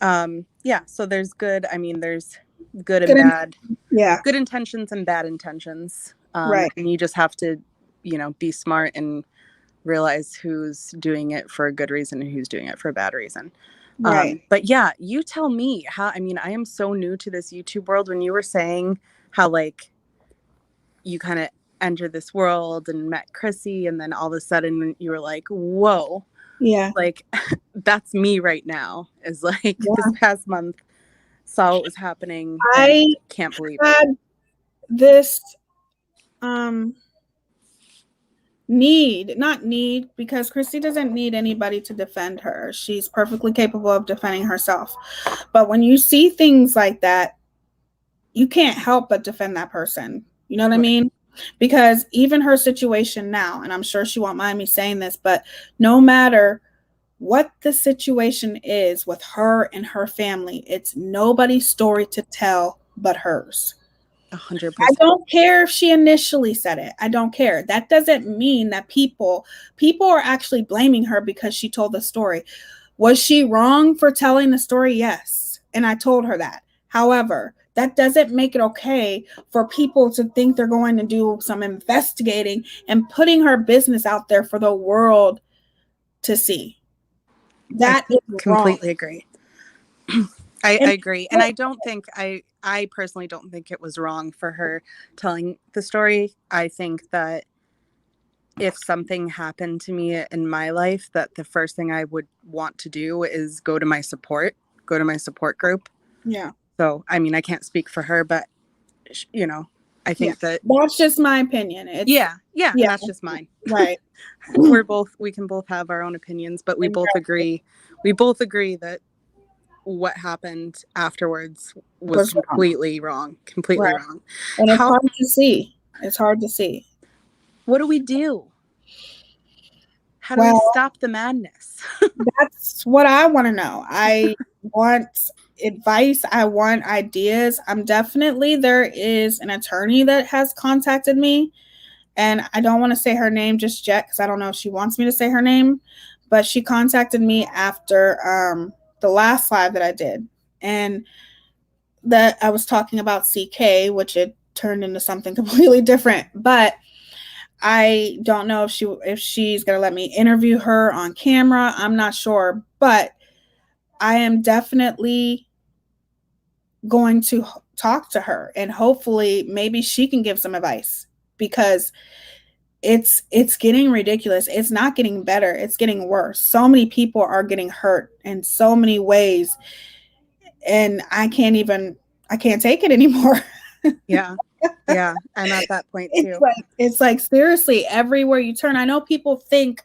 So there's good. I mean, there's good and bad. Yeah. Good intentions and bad intentions. Right. And you just have to, you know, be smart and realize who's doing it for a good reason and who's doing it for a bad reason. Right. But yeah, you tell me how. I mean, I am so new to this YouTube world. When you were saying how, like, you kind of entered this world and met Chrissy, and then all of a sudden you were like, whoa. Yeah. Like, that's me right now. Is like, this past month saw what was happening. I can't believe it. This not need, because Chrissy doesn't need anybody to defend her. She's perfectly capable of defending herself. But when you see things like that, you can't help but defend that person. You know what I mean? Because even her situation now, and I'm sure she won't mind me saying this, but no matter what the situation is with her and her family, it's nobody's story to tell but hers. 100%. I don't care if she initially said it. I don't care. That doesn't mean that people are actually blaming her because she told the story. Was she wrong for telling the story? Yes. And I told her that. However, that doesn't make it okay for people to think they're going to do some investigating and putting her business out there for the world to see. That is completely wrong. Agree. I agree. And I personally don't think it was wrong for her telling the story. I think that if something happened to me in my life, that the first thing I would want to do is go to my support group. Yeah. So, I mean, I can't speak for her, but, you know, I think that's just my opinion. Yeah. That's just mine. Right. We can both have our own opinions, but we both agree that what happened afterwards was Was wrong. completely wrong. Completely Right. wrong. And it's How, hard to see. It's hard to see. what do we do? How do we Well, stop the madness? that's what I want to know. I want advice. I want ideas. There is an attorney that has contacted me, and I don't want to say her name just yet because I don't know if she wants me to say her name, but she contacted me after the last live that I did. And that I was talking about CK, which it turned into something completely different. But I don't know if she's gonna let me interview her on camera. I'm not sure, but I am definitely going to talk to her, and hopefully maybe she can give some advice, because it's getting ridiculous. It's not getting better. It's getting worse. So many people are getting hurt in so many ways, and I can't take it anymore. Yeah. Yeah. I'm at that point too. It's like seriously, everywhere you turn. I know people think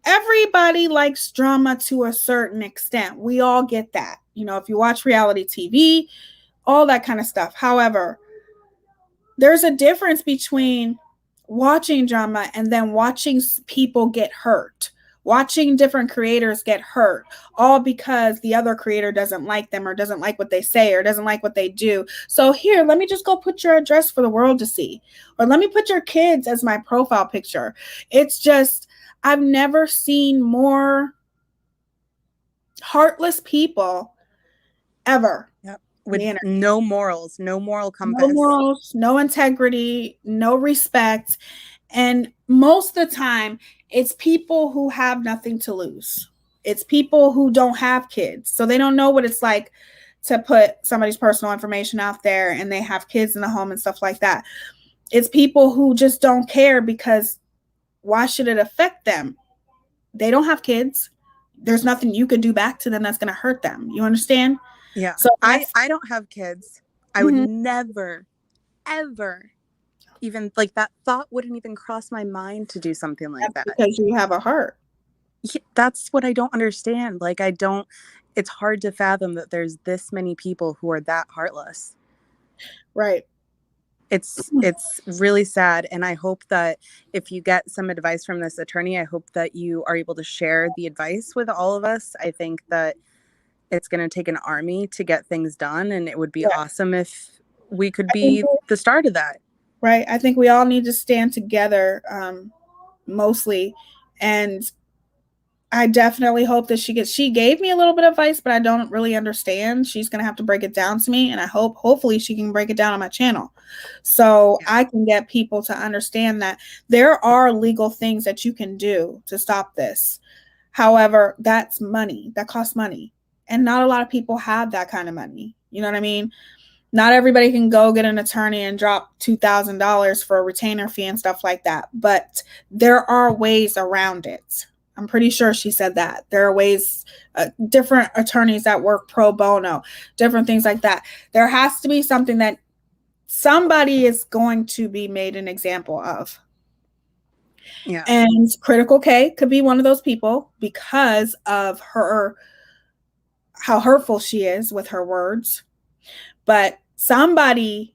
everybody likes drama to a certain extent. We all get that. You know, if you watch reality TV, all that kind of stuff. However, there's a difference between watching drama and then watching people get hurt, watching different creators get hurt, all because the other creator doesn't like them or doesn't like what they say or doesn't like what they do. So here, let me just go put your address for the world to see, or let me put your kids as my profile picture. It's just, I've never seen more heartless people ever. Yep. With no morals, no moral compass. No morals, no integrity, no respect. And most of the time, it's people who have nothing to lose. It's people who don't have kids. So they don't know what it's like to put somebody's personal information out there, and they have kids in the home and stuff like that. It's people who just don't care, because why should it affect them? They don't have kids. There's nothing you could do back to them that's going to hurt them. You understand? Yeah. So I don't have kids. I would never, ever even, like, that thought wouldn't even cross my mind to do something like that. Because you have a heart. Yeah, that's what I don't understand. Like, it's hard to fathom that there's this many people who are that heartless. Right. It's really sad. And I hope that if you get some advice from this attorney, I hope that you are able to share the advice with all of us. I think that it's going to take an army to get things done, and it would be awesome if we could be the start of that. Right. I think we all need to stand together, mostly. And I definitely hope that she gave me a little bit of advice, but I don't really understand. She's going to have to break it down to me, and hopefully she can break it down on my channel, so I can get people to understand that there are legal things that you can do to stop this. However, that's money. That costs money. And not a lot of people have that kind of money. You know what I mean? Not everybody can go get an attorney and drop $2,000 for a retainer fee and stuff like that. But there are ways around it. I'm pretty sure she said that. There are ways, different attorneys that work pro bono, different things like that. There has to be something that somebody is going to be made an example of. Yeah. And Critical K could be one of those people, because of how hurtful she is with her words. But somebody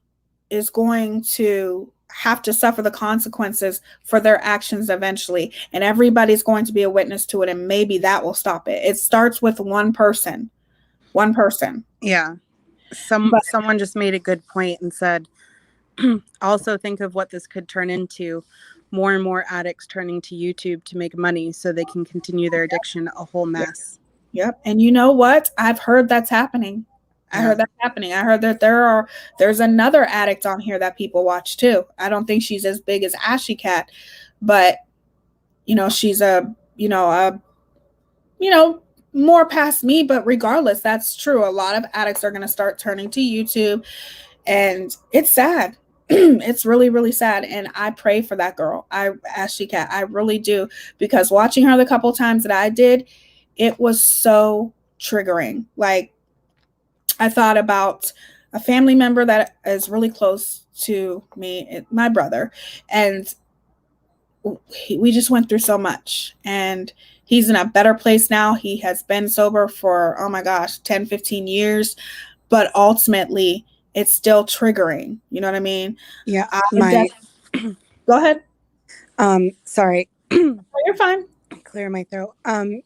is going to have to suffer the consequences for their actions eventually, and everybody's going to be a witness to it, and maybe that will stop it. It starts with one person. Yeah. Someone just made a good point and said, also think of what this could turn into. More and more addicts turning to YouTube to make money so they can continue their addiction. A whole mess. Yep. And you know what? I've heard that's happening. I heard that there's another addict on here that people watch too. I don't think she's as big as Ashy Cat, but she's more past me. But regardless, that's true. A lot of addicts are going to start turning to YouTube, and it's sad. It's really, really sad. And I pray for that girl. Ashy Cat, I really do, because watching her the couple times that I did, it was so triggering. Like, I thought about a family member that is really close to me, my brother, and we just went through so much. And He's in a better place now. He has been sober for, oh my gosh, 10, 15 years, but ultimately it's still triggering. You know what I mean? Yeah. Go ahead. Sorry. Oh, you're fine. Clear my throat.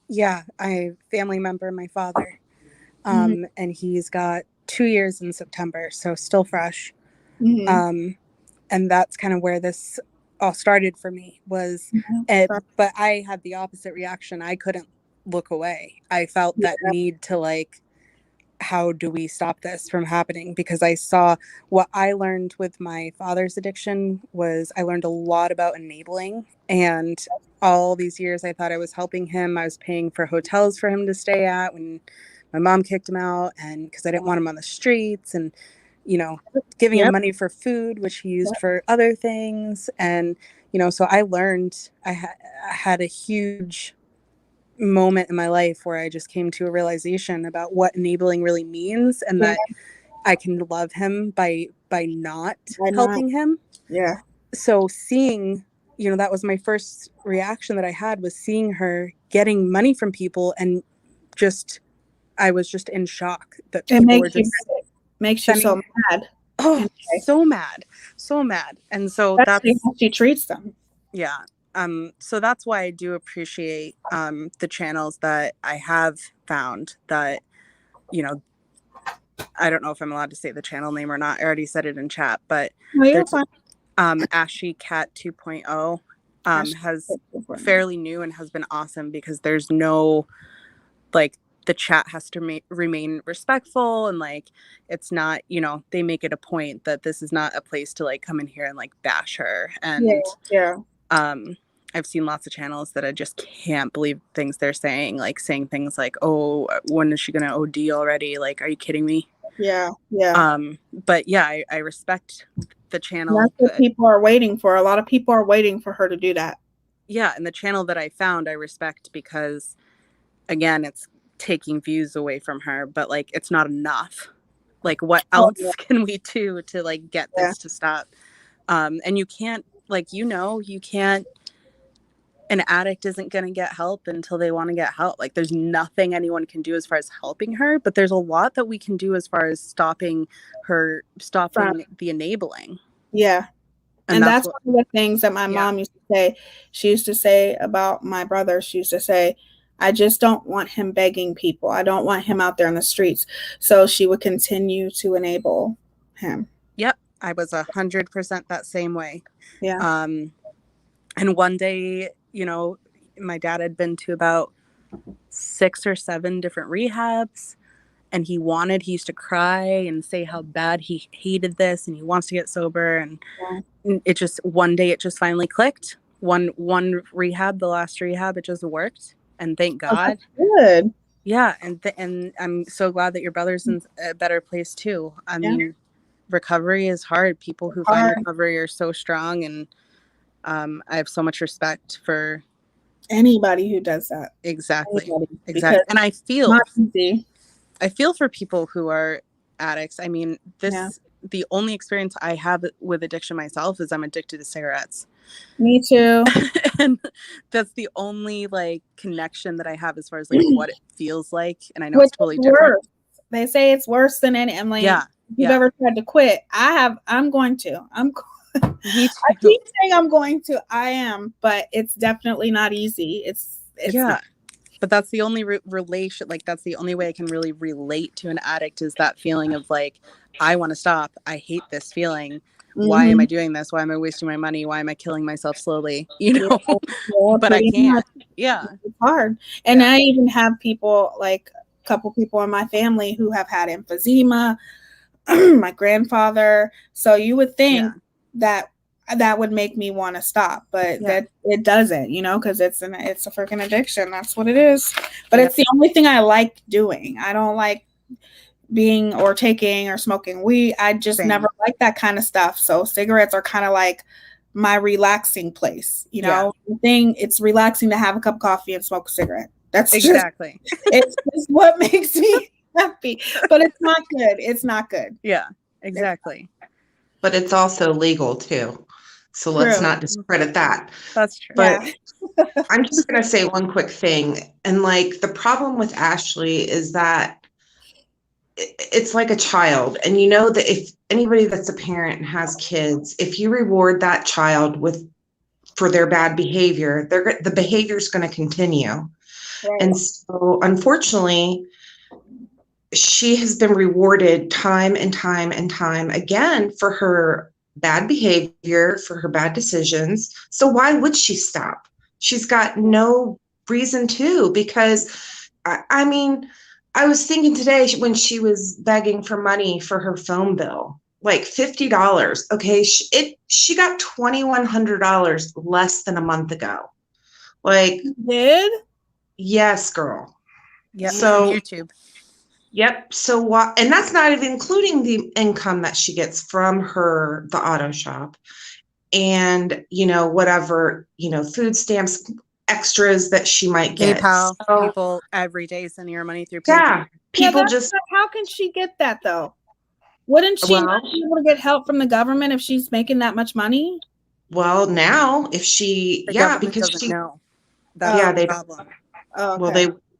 Yeah, I family member, my father. Mhm. And he's got 2 years in September, so still fresh. Mhm. And that's kind of where this all started for me was, but I had the opposite reaction. I couldn't look away. I felt that need to like, how do we stop this from happening? Because I saw what I learned with my father's addiction was I learned a lot about enabling. And all these years I thought I was helping him. I was paying for hotels for him to stay at when my mom kicked him out, and because I didn't want him on the streets, and you know, giving him money for food, which he used for other things. And so I learned I had a huge moment in my life where I just came to a realization about what enabling really means, and that I can love him by not helping him. Yeah. So seeing, that was my first reaction that I had, was seeing her getting money from people, and I was just in shock that people were just makes you so mad. Oh, so mad. And so that's how she treats them. Yeah. So that's why I do appreciate the channels that I have found that, I don't know if I'm allowed to say the channel name or not. I already said it in chat, but Ashy Cat 2.0 has fairly new and has been awesome, because there's no, like, the chat has to remain respectful, and like, it's not, they make it a point that this is not a place to like come in here and like bash her. And I've seen lots of channels that I just can't believe things they're saying, like saying things like, oh, when is she gonna OD already? Like, are you kidding me? But yeah, I respect the channel. That's what people are waiting for. A lot of people are waiting for her to do that. Yeah, and the channel that I found, I respect, because again, it's taking views away from her, but like, it's not enough. Like, what else can we do to like get this to stop? And you can't, like, you can't, an addict isn't going to get help until they want to get help. Like, there's nothing anyone can do as far as helping her, but there's a lot that we can do as far as stopping the enabling. Yeah. And that's one of the things that my mom used to say. She used to say about my brother, she used to say, I just don't want him begging people. I don't want him out there in the streets. So she would continue to enable him. Yep. I was 100% that same way. Yeah. And one day, my dad had been to about 6 or 7 different rehabs, and he used to cry and say how bad he hated this and he wants to get sober. And one day it just finally clicked. One rehab, the last rehab, it just worked. And thank God. Good. Yeah. And I'm so glad that your brother's in a better place too. I mean, recovery is hard. People who find recovery are so strong. And I have so much respect for anybody who does that. Exactly. And I feel for people who are addicts. I mean, the only experience I have with addiction myself is I'm addicted to cigarettes. Me too. And that's the only like connection that I have as far as like what it feels like. And I know it's totally different. They say it's worse than any. I'm like, if you've ever tried to quit, I'm going to. I keep saying I'm going to. I am, but it's definitely not easy. It's not. But that's the only relation. Like, that's the only way I can really relate to an addict, is that feeling of like, I want to stop. I hate this feeling. Why am I doing this? Why am I wasting my money? Why am I killing myself slowly? But I can't. Yeah. It's hard. And I even have people, like a couple people in my family who have had emphysema, my grandfather. So you would think that would make me want to stop, but that it doesn't, because it's a freaking addiction. That's what it is. But it's the only thing I like doing. I don't like being or taking or smoking weed. I just never like that kind of stuff. So cigarettes are kind of like my relaxing place. The thing, it's relaxing to have a cup of coffee and smoke a cigarette. That's exactly. It's just what makes me happy. But it's not good. It's not good. Yeah, exactly. But it's also legal too. So let's True. not discredit that. That's true. But Yeah. I'm just going to say one quick thing. And like the problem with Ashley is that it's like a child. And you know that if anybody that's a parent and has kids, if you reward that child for their bad behavior, the behavior is going to continue. Right. And so unfortunately, she has been rewarded time and time and time again for her bad behavior, for her bad decisions. So why would she stop? She's got no reason to, because I mean, I was thinking today when she was begging for money for her phone bill, like $50. Okay, she got $2,100 less than a month ago. Like, Did? yes, girl. Yep. So YouTube. Yep. So what? And that's not even including the income that she gets from the auto shop, and whatever food stamps, extras that she might get. PayPal. So, People every day sending her money through PayPal. yeah, people just how can she get that though? Wouldn't she not be able to get help from the government if she's making that much money? well now if she The yeah government because doesn't she know. That's yeah the they problem. Oh, okay. well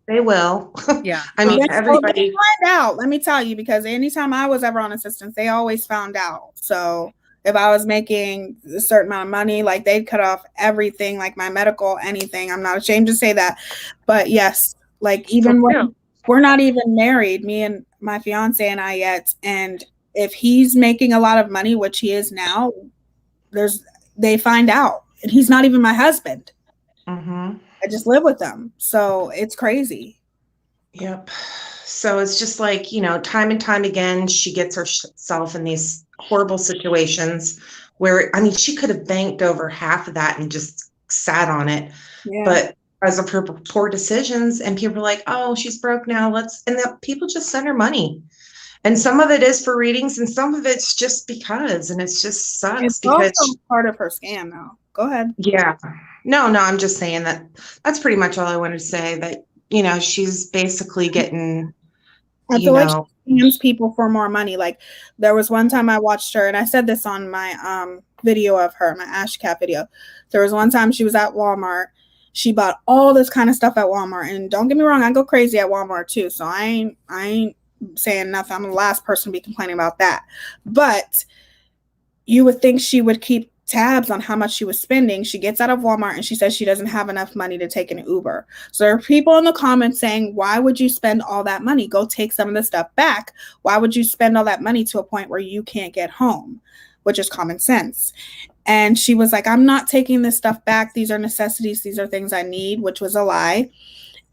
they will. Yeah. I mean Well, everybody. they find out. Let me tell you, because anytime I was ever on assistance, they always found out. So if I was making a certain amount of money, like they'd cut off everything, like my medical, anything. I'm not ashamed to say that. But yes, like even when we're not even married, me and my fiance and I yet, and if he's making a lot of money, which he is now, they find out, and he's not even my husband. Mm-hmm. I just live with them, so it's crazy. Yep. So it's just like, time and time again, she gets herself in these horrible situations where, I mean, she could have banked over half of that and just sat on it. Yeah. But because of her poor decisions, and people are like, oh, she's broke now. And the people just send her money. And some of it is for readings, and some of it's just because, and it's just sucks It's because also part of her scam now. Go ahead. yeah. No, I'm just saying that's pretty much all I wanted to say, that, she's basically getting, I feel like she scams people for more money. Like there was one time I watched her, and I said this on my video of her, my Ash Cat video. There was one time she was at Walmart. She bought all this kind of stuff at Walmart. And don't get me wrong, I go crazy at Walmart too. So I ain't saying nothing. I'm the last person to be complaining about that. But you would think she would keep tabs on how much she was spending. She gets out of Walmart and she says she doesn't have enough money to take an Uber. So there are people in the comments saying, why would you spend all that money? Go take some of the stuff back. Why would you spend all that money to a point where you can't get home? Which is common sense. And she was like, I'm not taking this stuff back. These are necessities. These are things I need, which was a lie.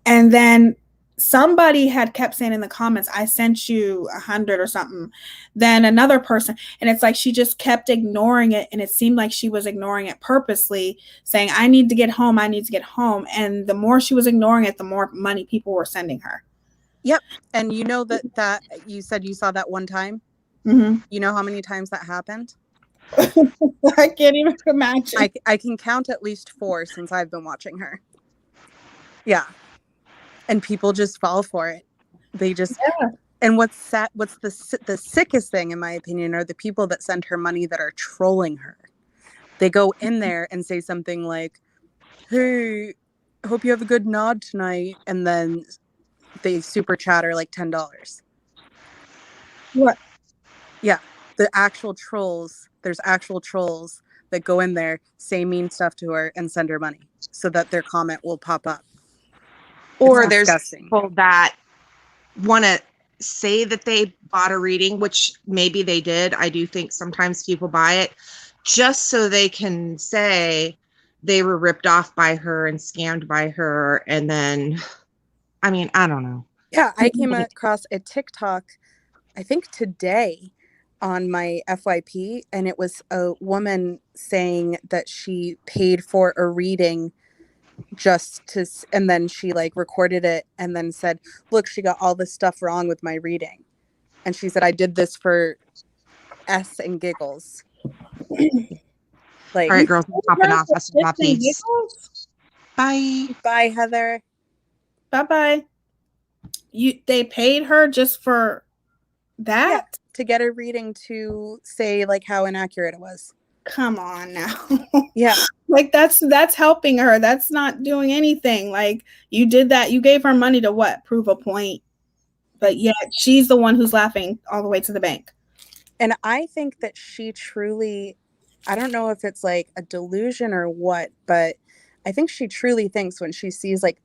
And then somebody had kept saying in the comments, I sent you 100 or something. Then another person, and it's like she just kept ignoring it, and it seemed like she was ignoring it purposely, saying, I need to get home, I need to get home. And the more she was ignoring it, the more money people were sending her. Yep. And you know that you said you saw that one time? Mm-hmm. You know how many times that happened? I can't even imagine. I can count at least 4 since I've been watching her. Yeah. And people just fall for it. They just, yeah. And what's sad, what's the sickest thing, in my opinion, are the people that send her money that are trolling her. They go in there and say something like, hey, I hope you have a good nod tonight. And then they super chatter like $10. What? Yeah. The actual trolls, there's actual trolls that go in there, say mean stuff to her, and send her money so that their comment will pop up. Or there's people that want to say that they bought a reading, which maybe they did. I do think sometimes people buy it just so they can say they were ripped off by her and scammed by her. And then, I mean, I don't know. Yeah, I came across a TikTok, I think today, on my FYP, and it was a woman saying that she paid for a reading and then she like recorded it and then said, look, she got all this stuff wrong with my reading. And she said, I did this for S and giggles. Like, all right, girls, I'm popping off. That's my piece. Bye. Bye, Heather. Bye-bye. They paid her just for that? Yeah, to get a reading to say like how inaccurate it was. come on now. Yeah. Like that's helping her. That's not doing anything. Like you did that. You gave her money to what? Prove a point. But yet she's the one who's laughing all the way to the bank. And I think that she truly, I don't know if it's like a delusion or what, but I think she truly thinks when she sees like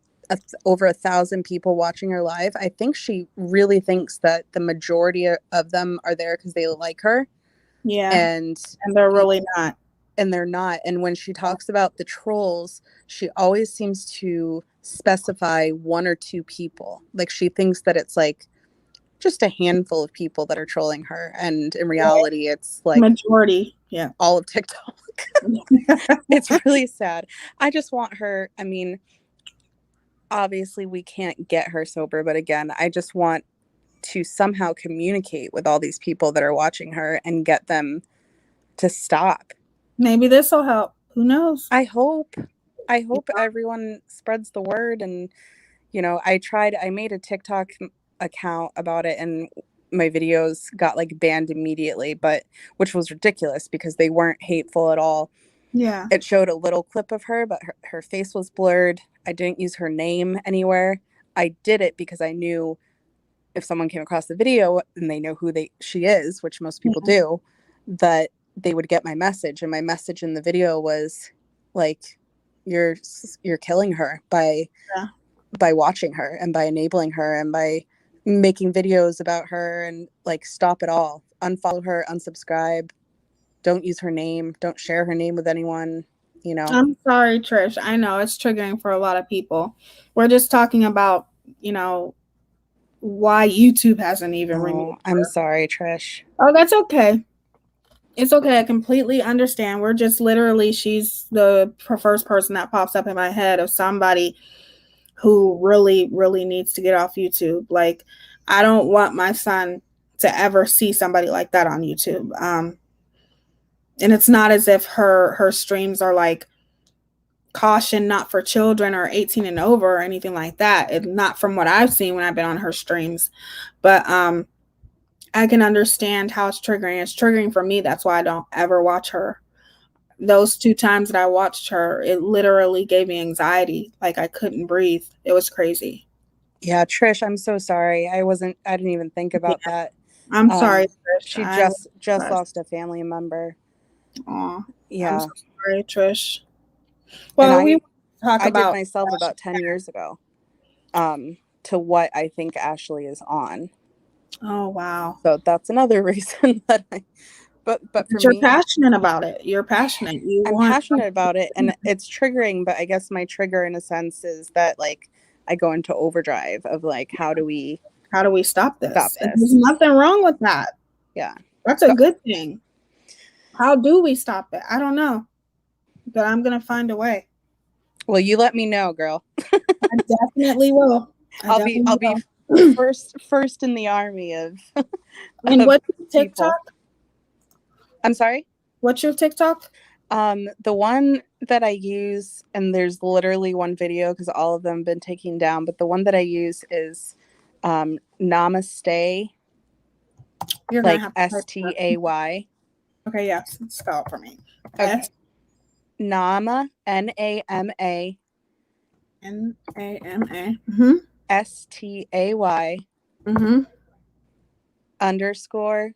over 1,000 people watching her live, I think she really thinks that the majority of them are there because they like her. Yeah. And they're really not. And they're not. And when she talks about the trolls, she always seems to specify one or two people. Like she thinks that it's like just a handful of people that are trolling her, and in reality it's like majority. Yeah, all of TikTok. It's really sad. I just want her, I mean, obviously we can't get her sober, but again, I just want to somehow communicate with all these people that are watching her and get them to stop. Maybe this will help. Who knows? I hope everyone spreads the word. And I made a TikTok account about it, and my videos got like banned immediately, but which was ridiculous because they weren't hateful at all. Yeah. It showed a little clip of her, but her face was blurred. I didn't use her name anywhere. I did it because I knew if someone came across the video and they know who she is, which most people do, that they would get my message. And my message in the video was like, you're killing her by watching her and by enabling her and by making videos about her, and like, stop it all. Unfollow her, unsubscribe, don't use her name, don't share her name with anyone. I'm sorry, Trish. I know it's triggering for a lot of people. We're just talking about, why YouTube hasn't even removed her. I'm sorry, Trish. Oh, that's okay. It's okay. I completely understand. We're just literally, she's the first person that pops up in my head of somebody who really, really needs to get off YouTube. Like, I don't want my son to ever see somebody like that on YouTube. And it's not as if her streams are like caution not for children or 18 and over or anything like that. It's not from what I've seen when I've been on her streams. But I can understand how it's triggering. It's triggering for me. That's why I don't ever watch her. Those 2 times that I watched her, it literally gave me anxiety. Like I couldn't breathe. It was crazy. Yeah, Trish, I'm so sorry. I didn't even think about that. I'm sorry, Trish. She just lost a family member. Aw. Yeah. I'm so sorry, Trish. Well, I did myself about 10 years ago to what I think Ashley is on. Oh, wow. So that's another reason that but for you're me, passionate about it. You're passionate. I'm passionate about it, and it's triggering, but I guess my trigger in a sense is that like I go into overdrive of like, how do we stop this? There's nothing wrong with that. Yeah. That's a good thing. How do we stop it? I don't know. But I'm going to find a way. Well, you let me know, girl. I definitely will. I'll be first in the army of And what's your TikTok? I'm sorry? What's your TikTok? The one that I use, and there's literally one video because all of them have been taken down, but the one that I use is Namaste. You're like STAY. Okay, yes. Spell it for me. Okay. Nama, NAMA. NAMA. STAY. Underscore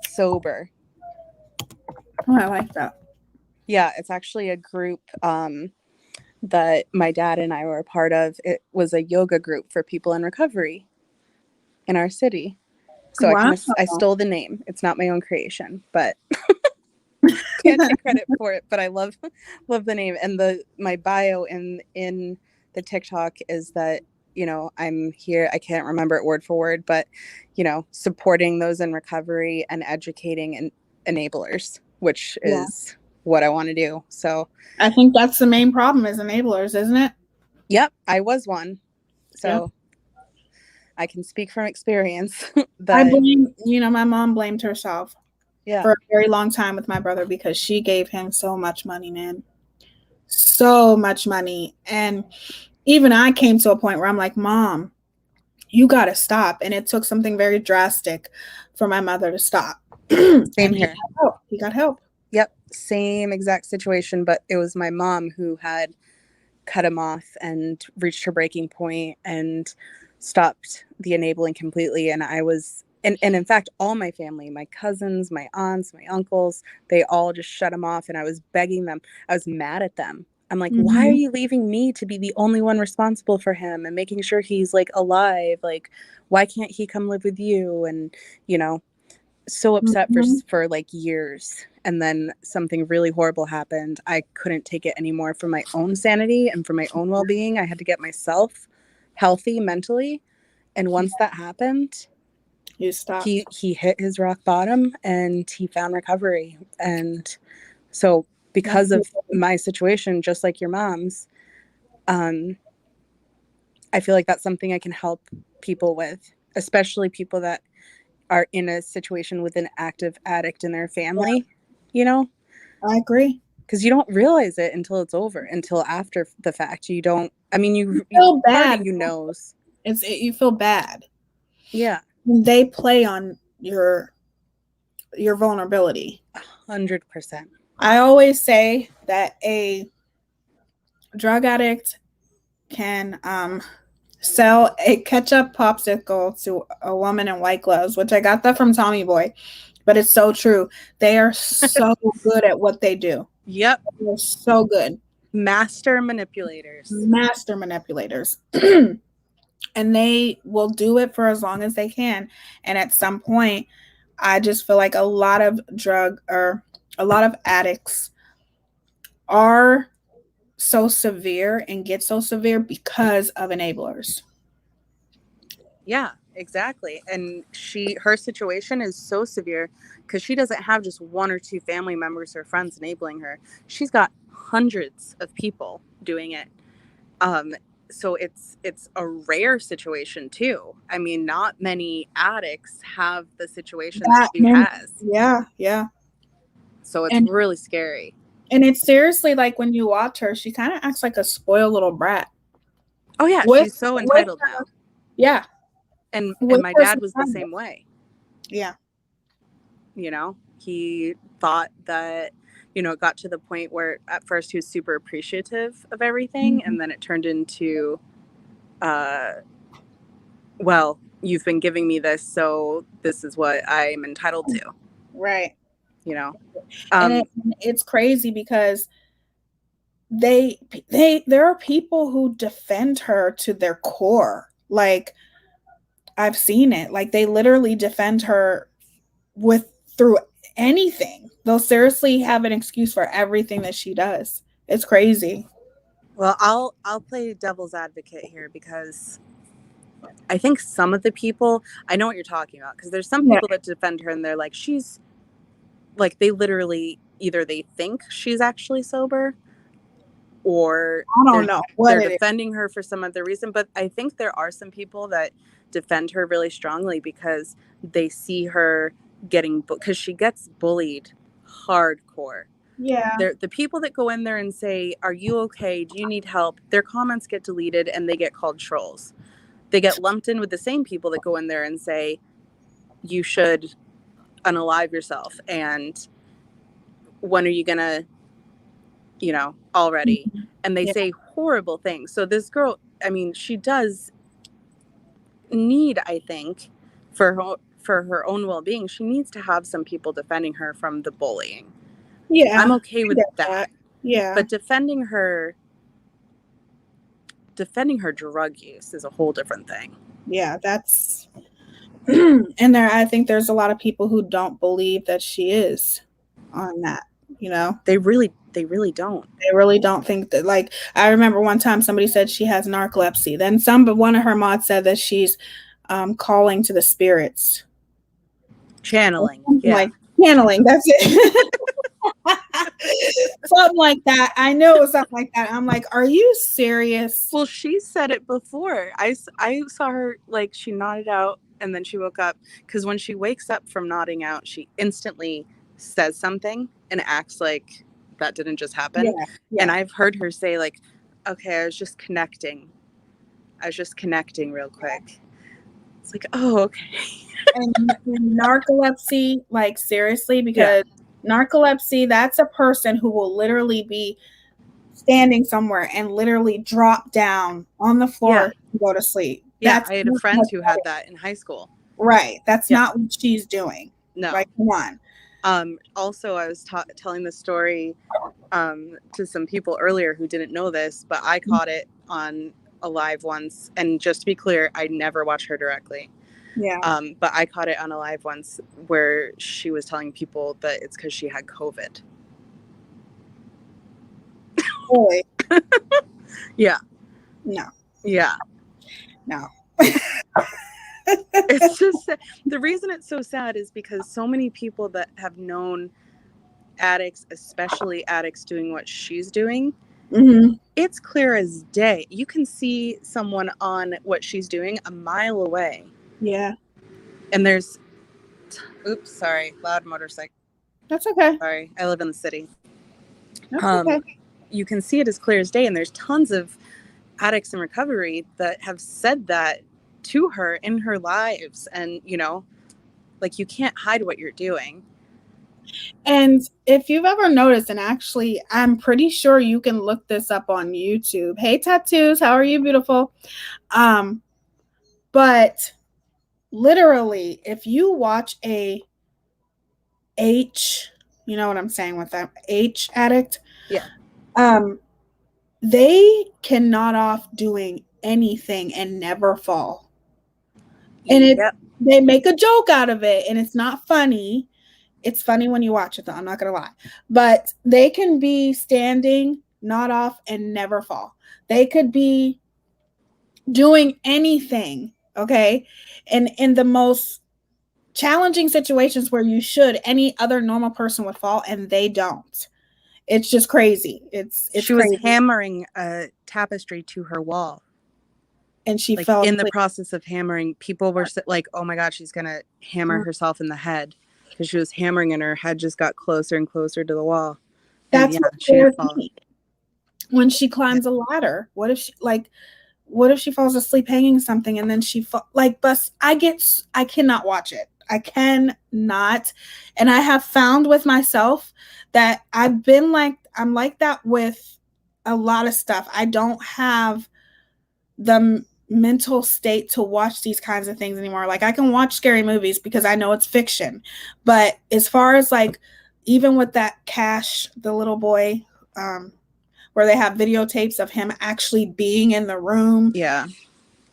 sober. Oh, I like that. Yeah, it's actually a group that my dad and I were a part of. It was a yoga group for people in recovery in our city. So wow. I stole the name. It's not my own creation, but can't take credit for it. But I love the name. And my bio in the TikTok is that, I'm here. I can't remember it word for word, but, supporting those in recovery and educating enablers, which is what I want to do. So I think that's the main problem is enablers, isn't it? Yep. I was one. So I can speak from experience. I blame, my mom blamed herself for a very long time with my brother because she gave him so much money, man. So much money. And even I came to a point where I'm like, Mom, you got to stop. And it took something very drastic for my mother to stop. Same here. He got help. same exact situation, but it was my mom who had cut him off and reached her breaking point and stopped the enabling completely. And I was, and in fact, all my family, my cousins, my aunts, my uncles, they all just shut him off. And I was begging them. I was mad at them. I'm like, why are you leaving me to be the only one responsible for him and making sure he's like alive? Like, why can't he come live with you? And, you know, so upset for like years. And then something really horrible happened. I couldn't take it anymore for my own sanity and for my own well-being. I had to get myself healthy mentally. And once that happened, You stopped. he hit his rock bottom and he found recovery. And so because of my situation, just like your mom's, I feel like that's something I can help people with, especially people that are in a situation with an active addict in their family, you know? I agree. Because you don't realize it until it's over, until after the fact. You don't, I mean, you feel bad. Part of you knows. You feel bad. Yeah. They play on your vulnerability. 100%. I always say that a drug addict can sell a ketchup popsicle to a woman in white gloves, which I got that from Tommy Boy, but it's so true. They are so good at what they do. Yep. They're so good. Master manipulators. And they will do it for as long as they can. And at some point, I just feel like a lot of addicts are so severe and get so severe because of enablers. Yeah, exactly. And her situation is so severe because she doesn't have just one or two family members or friends enabling her. She's got hundreds of people doing it. So it's a rare situation too. I mean, not many addicts have the situation that she has. Yeah. So it's really scary. And it's seriously like when you watch her, she kind of acts like a spoiled little brat. Oh yeah, she's so entitled now. Yeah. And my dad was the same way. Yeah. You know, he thought that, you know, it got to the point where at first he was super appreciative of everything. And then it turned into, well, you've been giving me this, so this is what I'm entitled to. Right. You know, and it's crazy because there are people who defend her to their core. Like, I've seen it. Like, they literally defend her through anything. They'll seriously have an excuse for everything that she does. It's crazy. Well, I'll play devil's advocate here because I think some of the people, I know what you're talking about, because there's some people that defend her and they're like, she's like, they literally either they think she's actually sober or I don't know what they're defending her for some other reason. But I think there are some people that defend her really strongly because they see her because she gets bullied hardcore. Yeah. The people that go in there and say, are you okay? Do you need help? Their comments get deleted and they get called trolls. They get lumped in with the same people that go in there and say, you should unalive yourself. And when are you going to, you know, already? And they say horrible things. So this girl, I mean, she does need, I think, for her own well-being, she needs to have some people defending her from the bullying. Yeah. I'm okay with that. Yeah. But defending her drug use is a whole different thing. Yeah, that's and I think there's a lot of people who don't believe that she is on that, you know. They really don't. They really don't think that. Like, I remember one time somebody said she has narcolepsy. Then one of her mods said that she's calling to the spirits. Channeling. Yeah. Like channeling, that's it. Something like that. I know it was something like that. I'm like, are you serious? Well, she said it before. I saw her, like, she nodded out and then she woke up, because when she wakes up from nodding out, she instantly says something and acts like that didn't just happen. Yeah. And I've heard her say, like, okay, I was just connecting real quick. It's like, oh, okay. and narcolepsy, like, seriously, because Narcolepsy, that's a person who will literally be standing somewhere and literally drop down on the floor to go to sleep. Yeah, That's I had a not friend what who that had is. that in high school. Right. That's Yeah. not what she's doing. No. Like, come on. Also, I was telling the story to some people earlier who didn't know this, but I caught it on a live once. And just to be clear, I never watched her directly. Yeah. But I caught it on a live once where she was telling people that it's because she had COVID. Boy. Yeah. No. Yeah. No. It's just the reason it's so sad is because so many people that have known addicts, especially addicts doing what she's doing, it's clear as day. You can see someone on what she's doing a mile away. Yeah. And there's, oops, sorry, loud motorcycle. That's okay. Sorry, I live in the city. That's okay. You can see it as clear as day, and there's tons of addicts in recovery that have said that to her in her lives, and like, you can't hide what you're doing. And if you've ever noticed, and actually I'm pretty sure you can look this up on YouTube. Hey Tattoos, how are you, beautiful? But literally, if you watch a H, you know what I'm saying with that, H addict, they can nod off doing anything and never fall. And they make a joke out of it, and it's not funny. It's funny when you watch it, though. I'm not going to lie. But they can be standing, nod off, and never fall. They could be doing anything, okay? And in the most challenging situations where any other normal person would fall, and they don't. It's just crazy. It's she was crazy. Hammering a tapestry to her wall. And she fell in the process of hammering. People were like, oh my God, she's going to hammer herself in the head. Because she was hammering and her head just got closer and closer to the wall. That's what scares me. When she climbs a ladder, what if she falls asleep hanging something and then I cannot watch it. I cannot. And I have found with myself that I'm like that with a lot of stuff. I don't have the mental state to watch these kinds of things anymore. Like, I can watch scary movies because I know it's fiction. But as far as even with that Cash, the little boy, where they have videotapes of him actually being in the room. Yeah.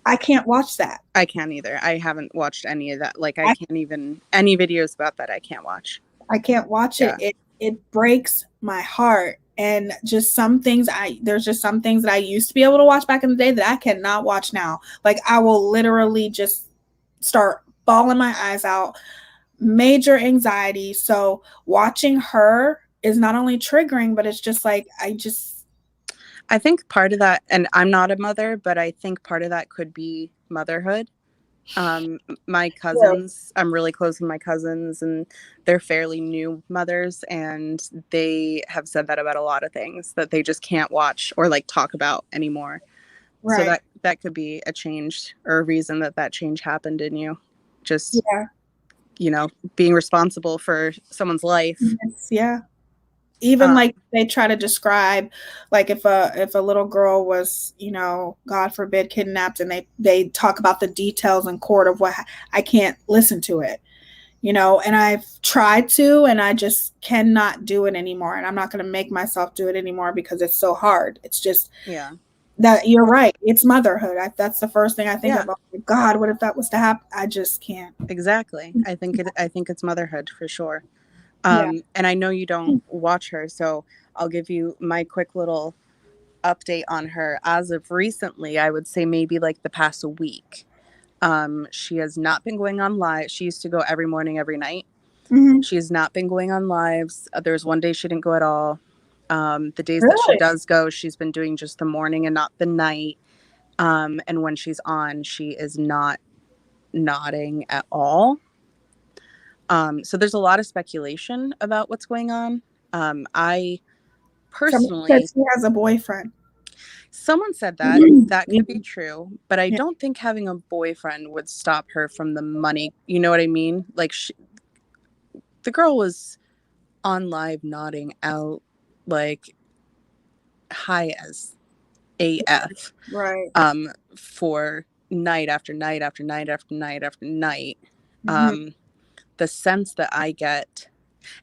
I can't watch that. I can't either. I haven't watched any of that. Like, I can't even, any videos about that I can't watch. I can't watch it. It breaks my heart. And just there's just some things that I used to be able to watch back in the day that I cannot watch now. Like, I will literally just start bawling my eyes out, major anxiety. So watching her is not only triggering, but it's just like, I think part of that, and I'm not a mother, but I think part of that could be motherhood. My cousins, I'm really close with my cousins, and they're fairly new mothers, and they have said that about a lot of things that they just can't watch or talk about anymore. Right. So that could be a change or a reason that change happened in you. Just, being responsible for someone's life. Yes, yeah. Even they try to describe, if a little girl was, God forbid, kidnapped, and they talk about the details in court of what, I can't listen to it, and I've tried to, and I just cannot do it anymore. And I'm not going to make myself do it anymore because it's so hard. It's just, that you're right. It's motherhood. That's the first thing I think about. God, what if that was to happen? I just can't. Exactly. I think it's motherhood for sure. And I know you don't watch her, so I'll give you my quick little update on her. As of recently, I would say maybe the past week, she has not been going on live. She used to go every morning, every night. Mm-hmm. She has not been going on lives. There's one day she didn't go at all. The days that she does go, she's been doing just the morning and not the night. And when she's on, she is not nodding at all. So there's a lot of speculation about what's going on. I personally said she has a boyfriend. Someone said that could be true, but I don't think having a boyfriend would stop her from the money. You know what I mean? The girl was on live nodding out like high as AF Right. for night after night after night after night after night. Mhm. The sense that I get,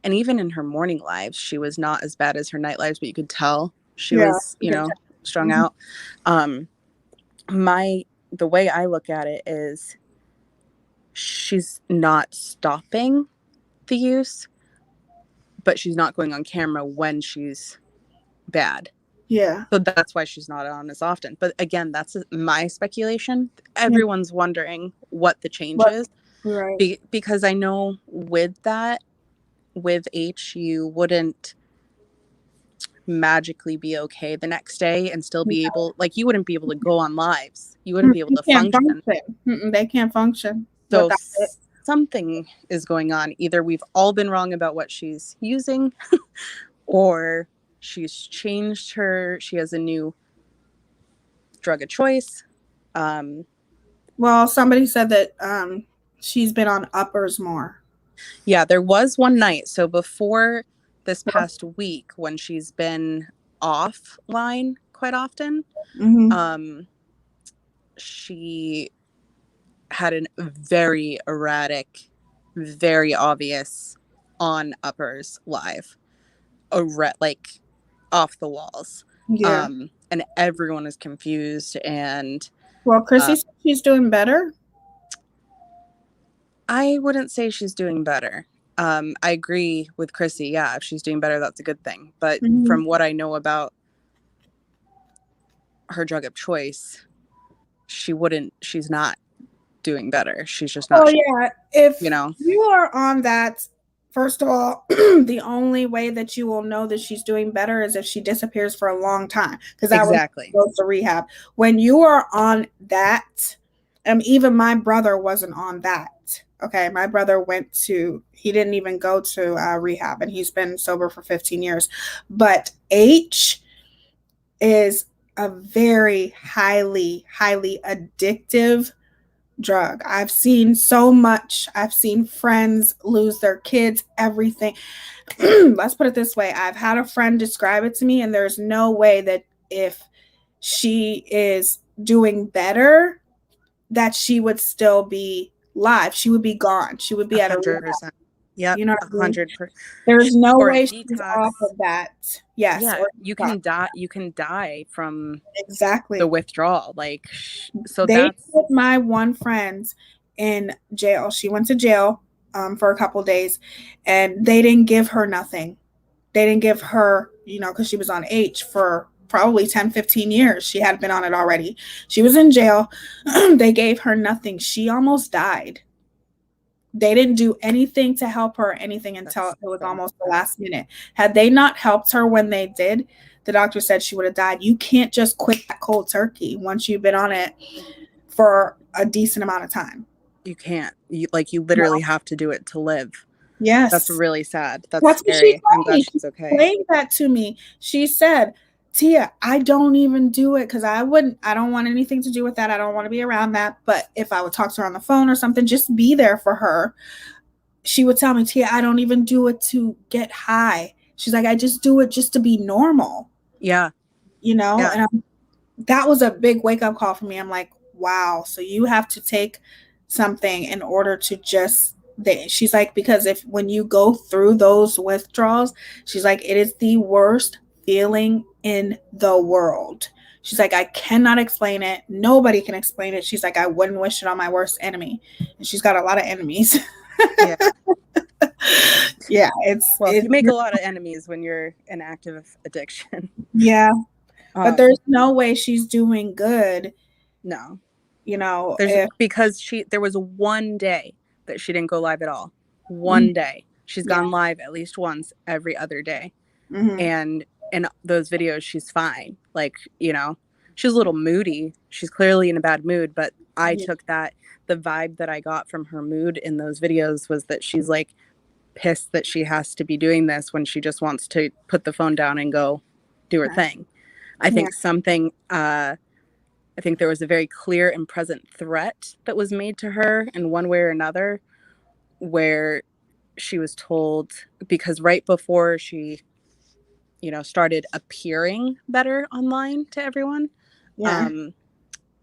and even in her morning lives, she was not as bad as her night lives, but you could tell she Yeah. was, you know, strung Mhm. out. Um, the way I look at it is she's not stopping the use, but she's not going on camera when she's bad. Yeah. So that's why she's not on as often. But again, that's my speculation. Yeah. Everyone's wondering what the change What? is Right. because I know with that, with H, you wouldn't magically be okay the next day and still be able, like, you wouldn't be able to go on lives. You wouldn't be able You to can't function. function. They can't function So without it. something is going on. Either we've all been wrong about what she's using, or she's changed she has a new drug of choice. Well, somebody said that she's been on uppers more. Yeah, there was one night. So before this past week, when she's been offline quite often, Mm-hmm. she had a very erratic, very obvious on uppers live, like off the walls. Yeah. And everyone is confused. And Well, Chrissy said she's doing better. I wouldn't say she's doing better. I agree with Chrissy. Yeah, if she's doing better, that's a good thing. But Mm-hmm. from what I know about her drug of choice, she's not doing better. She's just not. Oh yeah. If You know, you are on that, first of all, the only way that you will know that she's doing better is if she disappears for a long time, because that exactly. goes to rehab. When you are on that, even my brother wasn't on that. Okay, my brother he didn't even go to rehab, and he's been sober for 15 years. But H is a very highly, highly addictive drug. I've seen so much. I've seen friends lose their kids, everything. Let's put it this way. I've had a friend describe it to me, and there's no way that if she is doing better, that she would still be live. She would be gone. She would be at a 100%. Yep, You know what I mean? 100%. There's no Or a way she's detox. off of that. Yes. Yeah, or you can die. You can die from exactly the withdrawal. Like, so they that's put my one friend in jail. She went to jail for a couple days, and they didn't give her nothing. They didn't give her, because she was on H for probably 10, 15 years. She had been on it already. She was in jail. They gave her nothing. She almost died. They didn't do anything to help her or anything until it was almost the last minute. Had they not helped her when they did, the doctor said she would have died. You can't just quit that cold turkey once you've been on it for a decent amount of time. You can't. You literally have to do it to live. Yes. That's really sad. That's what scary. she I'm told me. glad she's okay. She explained that to me. She said, Tia, I don't even do it because I don't want anything to do with that. I don't want to be around that. But if I would talk to her on the phone or something, just be there for her. She would tell me, Tia, I don't even do it to get high. She's like, I just do it just to be normal. Yeah. Yeah. And that was a big wake up call for me. I'm like, wow. So you have to take something in order to just, she's like, because when you go through those withdrawals, she's like, it is the worst feeling in the world. She's like, I cannot explain it. Nobody can explain it. She's like, I wouldn't wish it on my worst enemy. And she's got a lot of enemies. Yeah. Yeah. You make a lot of enemies when you're in active addiction. Yeah. But there's no way she's doing good. No. Because there was one day that she didn't go live at all. One day. She's gone live at least once every other day. Mm-hmm. And in those videos, she's fine. She's a little moody. She's clearly in a bad mood, but I took the vibe that I got from her mood in those videos was that she's like pissed that she has to be doing this when she just wants to put the phone down and go do her thing. I think I think there was a very clear and present threat that was made to her in one way or another, where she was told, because right before she, started appearing better online to everyone, Yeah.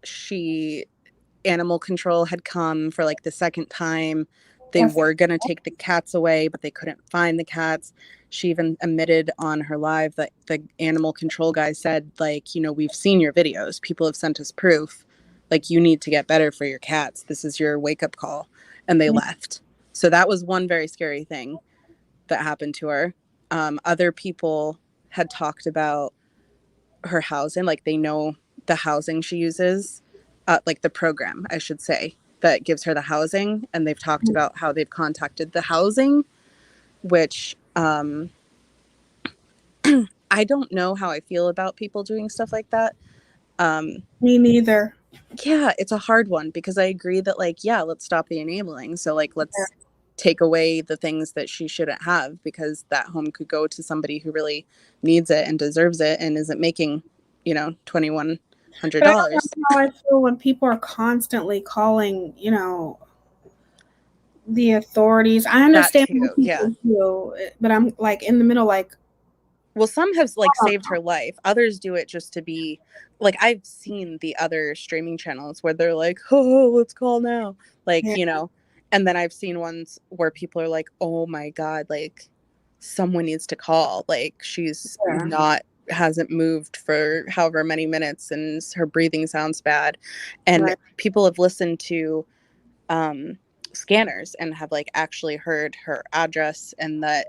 she animal control had come for like the second time. They That's were going to take the cats away, but they couldn't find the cats. She even admitted on her live that the animal control guy said, like, we've seen your videos. People have sent us proof. Like, you need to get better for your cats. This is your wake up call. And they left. So that was one very scary thing that happened to her. Other people had talked about her housing, like they know the housing she uses, like the program, I should say, that gives her the housing. And they've talked about how they've contacted the housing, which I don't know how I feel about people doing stuff like that. Me neither. Yeah, it's a hard one because I agree that, like, yeah, let's stop the enabling. So, like, let's take away the things that she shouldn't have, because that home could go to somebody who really needs it and deserves it and isn't making, $2,100. But I don't know how I feel when people are constantly calling, the authorities. I understand what people do, but I'm like in the middle, like, well, some have like saved her life. Others do it just to be like, I've seen the other streaming channels where they're like, oh, let's call now. Like, and then I've seen ones where people are like, oh my God, like someone needs to call. Like she's hasn't moved for however many minutes and her breathing sounds bad. And people have listened to scanners and have like actually heard her address, and that,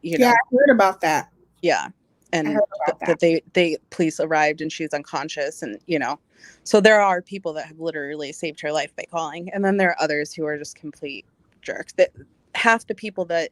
I heard about that. Yeah. And that they police arrived and she's unconscious, and so there are people that have literally saved her life by calling, and then there are others who are just complete jerks. That half the people that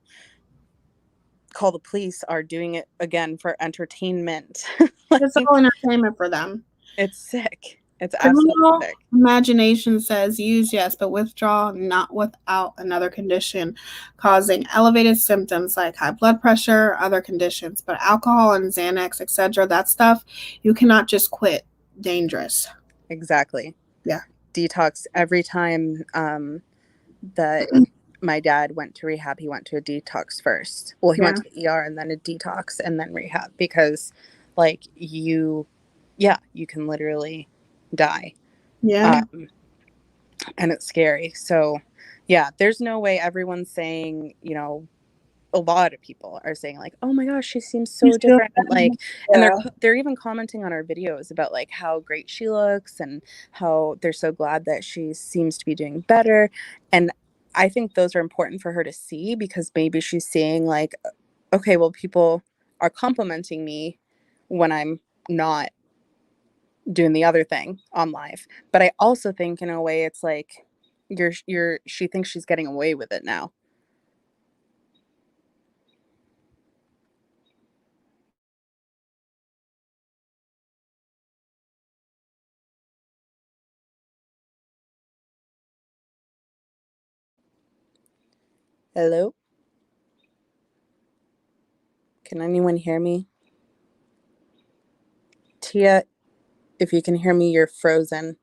call the police are doing it again for entertainment. Like, it's all entertainment for them. It's sick. It's absolutely sick. Imagination says use, yes, but withdraw not without another condition causing elevated symptoms like high blood pressure, other conditions. But alcohol and Xanax, etc., that stuff, you cannot just quit. Dangerous. Exactly. Yeah. Detox. Every time that my dad went to rehab, he went to a detox first. Well, he went to the ER and then a detox and then rehab, because like you can literally die. Yeah. And it's scary. So yeah, there's no way. Everyone's saying, a lot of people are saying like, oh my gosh, she seems so different. Like, and they're even commenting on our videos about like how great she looks and how they're so glad that she seems to be doing better. And I think those are important for her to see, because maybe she's seeing like, okay, well, people are complimenting me when I'm not doing the other thing on live. But I also think in a way it's like she thinks she's getting away with it now. Hello? Can anyone hear me? Tia, if you can hear me, you're frozen.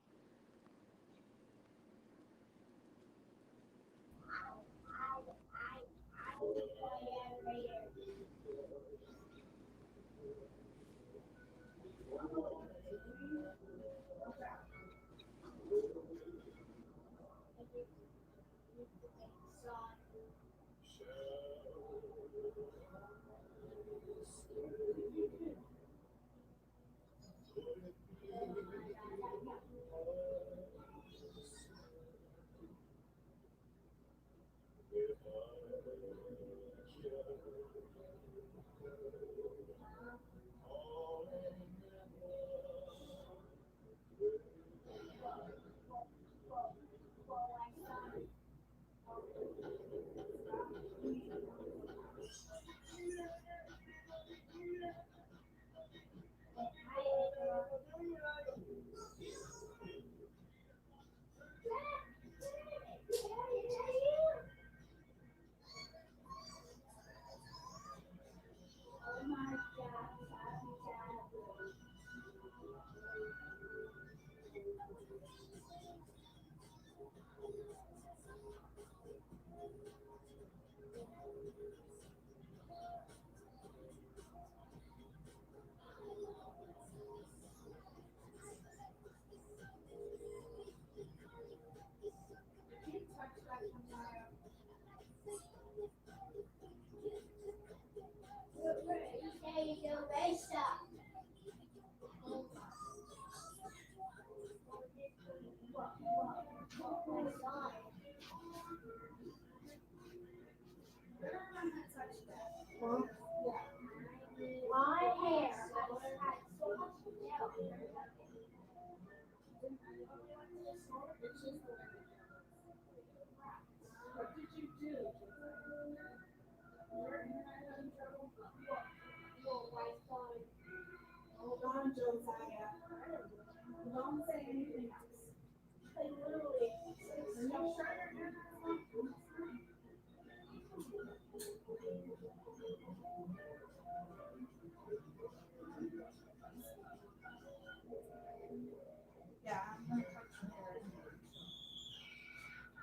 Yeah.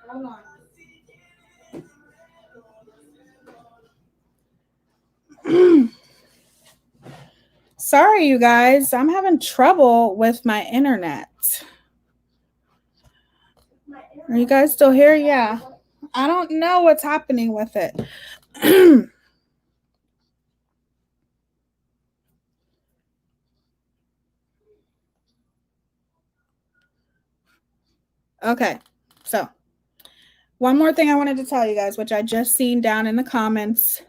Hold on. Sorry, you guys. I'm having trouble with my internet. Are you guys still here? Yeah. I don't know what's happening with it. Okay. So, one more thing I wanted to tell you guys, which I just seen down in the comments.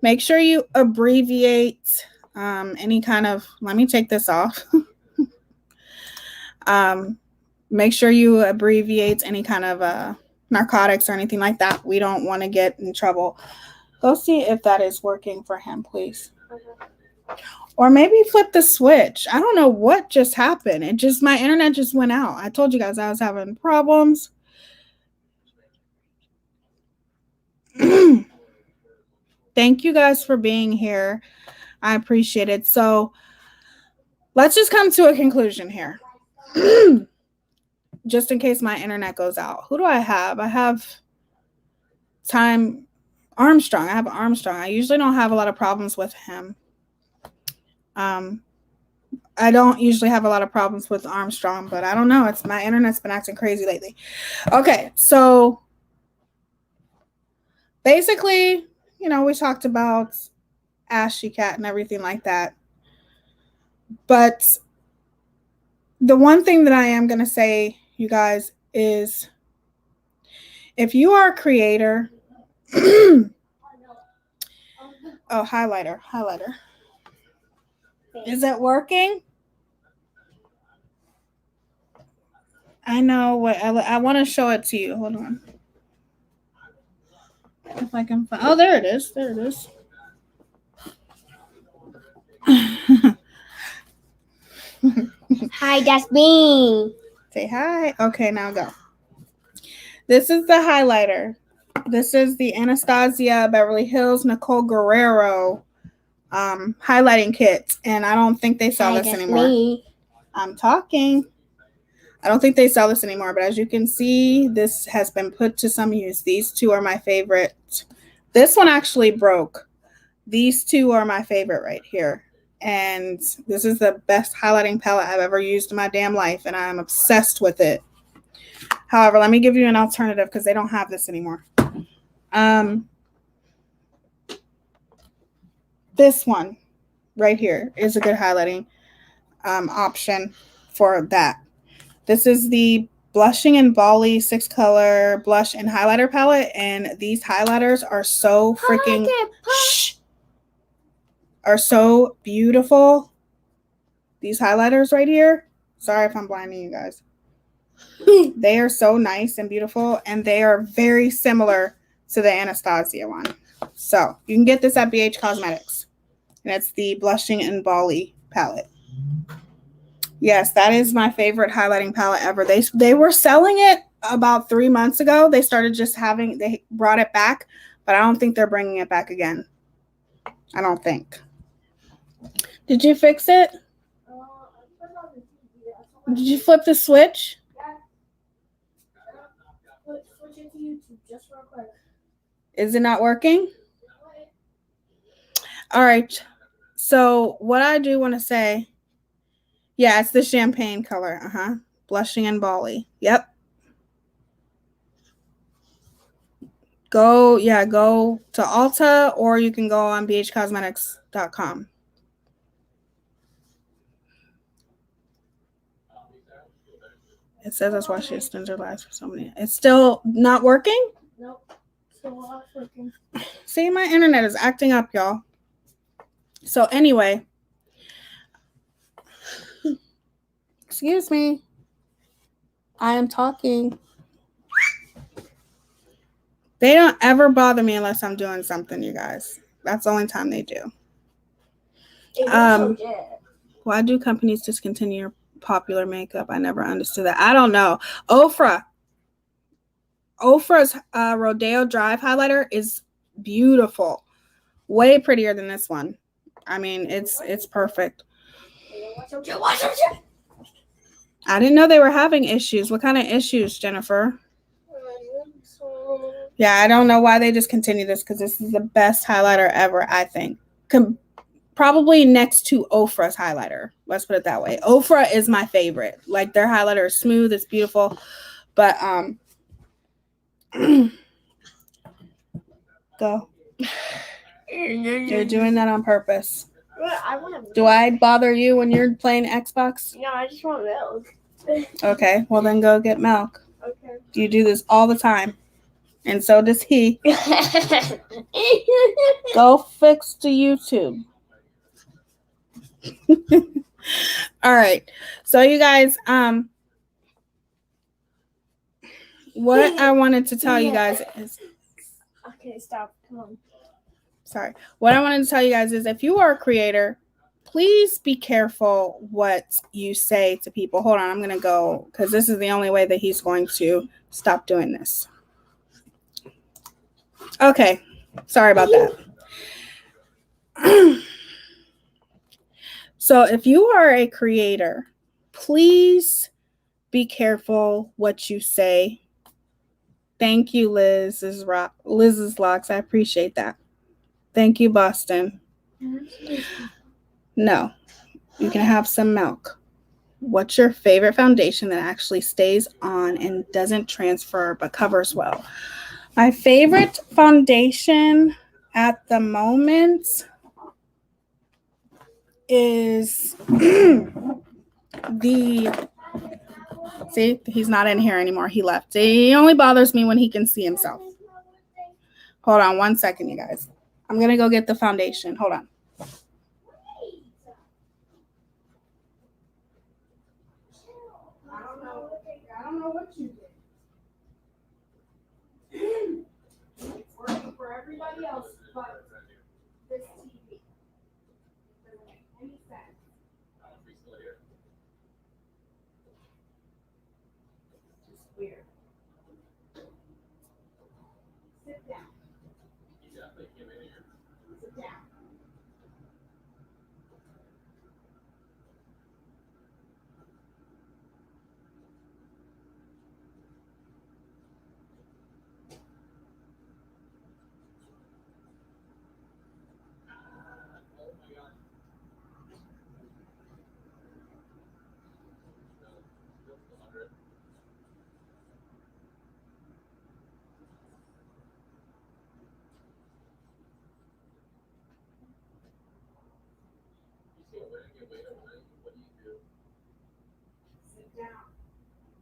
Make sure you abbreviate any kind of, let me take this off. Make sure you abbreviate any kind of narcotics or anything like that. We don't want to get in trouble. Go see if that is working for him, please. Okay. Or maybe flip the switch. I don't know what just happened. My internet just went out. I told you guys I was having problems. Thank you guys for being here. I appreciate it. So let's just come to a conclusion here. Just in case my internet goes out. Who do I have? I have Armstrong. I have Armstrong. I usually don't have a lot of problems with him. I don't usually have a lot of problems with Armstrong, but I don't know. My internet's been acting crazy lately. Okay, so basically, we talked about Ashy Cat and everything like that. But the one thing that I am going to say, you guys, is if you are a creator, oh, highlighter. Is it working? I know what I want to show it to you. Hold on. If I can find, oh, there it is. Hi, that's me. Say hi. Okay, now go. This is the highlighter. This is the Anastasia Beverly Hills Nicole Guerrero highlighting kit, and I don't think they sell this anymore. Me. I'm talking. I don't think they sell this anymore, but as you can see, this has been put to some use. These two are my favorite. This one actually broke. These two are my favorite right here. And this is the best highlighting palette I've ever used in my damn life, and I'm obsessed with it. However, let me give you an alternative because they don't have this anymore. This one right here is a good highlighting option for that. This is the Blushing and Bali 6-color blush and highlighter palette, and these highlighters are so freaking are so beautiful. These highlighters right here. Sorry if I'm blinding you guys. They are so nice and beautiful, and they are very similar to the Anastasia one. So you can get this at BH Cosmetics, and it's the Blushing and Bali palette. Yes, that is my favorite highlighting palette ever. They were selling it about 3 months ago. They brought it back, but I don't think they're bringing it back again. I don't think. Did you fix it? Did you flip the switch? Switch it to YouTube just real quick. Is it not working? All right. So what I do want to say, yeah, it's the champagne color. Blushing and Bali. Yep. Go to Ulta, or you can go on bhcosmetics.com. It says that's why she extends her lives for so many. It's still not working? Nope. Still not working. See, my internet is acting up, y'all. So anyway, excuse me. I am talking. They don't ever bother me unless I'm doing something, you guys. That's the only time they do. Why do companies discontinue popular makeup? I never understood that. I don't know. Ofra's Rodeo Drive highlighter is beautiful. Way prettier than this one. I mean, it's perfect. I didn't know they were having issues. What kind of issues, Jennifer? Yeah, I don't know why they discontinued this because this is the best highlighter ever, I think. Probably next to Ofra's highlighter. Let's put it that way. Ofra is my favorite. Like, their highlighter is smooth, it's beautiful. But go. You're doing that on purpose. Do I bother you when you're playing Xbox? No, I just want milk. Okay, well then go get milk. Okay. You do this all the time. And so does he. Go fix the YouTube. All right. So you guys, what I wanted to tell you guys is, Okay, stop. Come on. sorry. What I wanted to tell you guys is if you are a creator, please be careful what you say to people. Hold on, I'm going to go because this is the only way that he's going to stop doing this. Okay. Sorry about that. So if you are a creator, please be careful what you say. Thank you, Liz's Locks. I appreciate that. Thank you, Boston. No, you can have some milk. What's your favorite foundation that actually stays on and doesn't transfer but covers well? My favorite foundation at the moment is see, he's not in here anymore. He left. He only bothers me when he can see himself. Hold on 1 second, you guys. I'm going to go get the foundation. Hold on. I don't know what you did. It's working for everybody else, but this TV doesn't make any sense. It's weird. Sit down. Sit down. Sit down.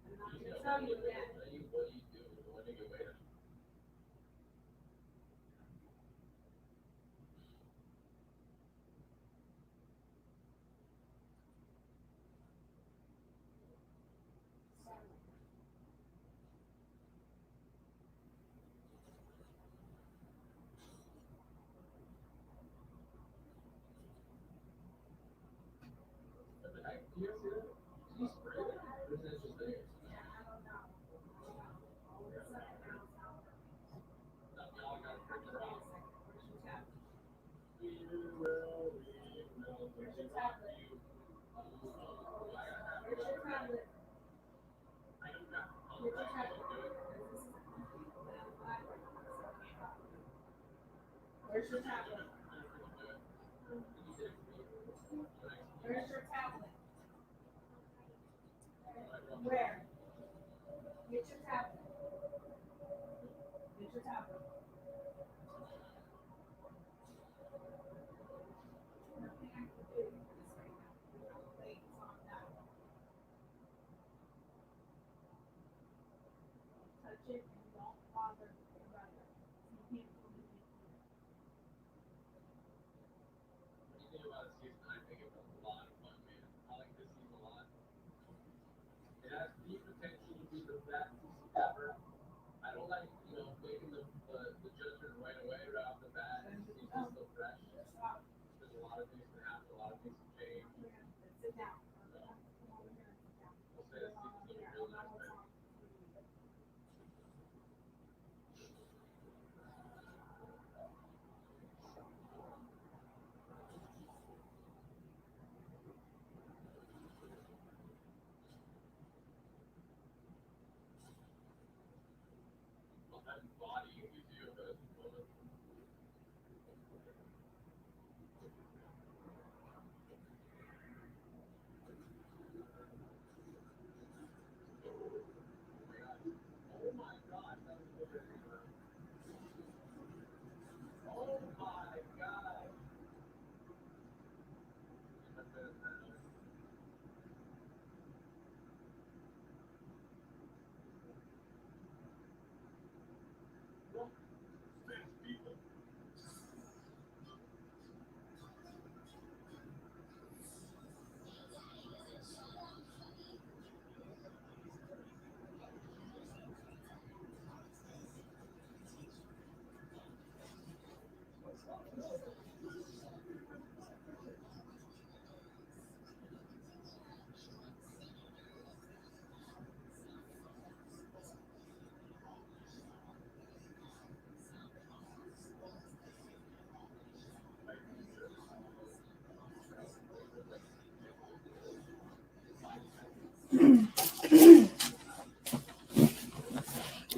I'm not going to tell you again. Where's your tablet? Where's your tablet? Where? Get your tablet. Get your tablet. Nothing I can do is right now. Wait, calm down.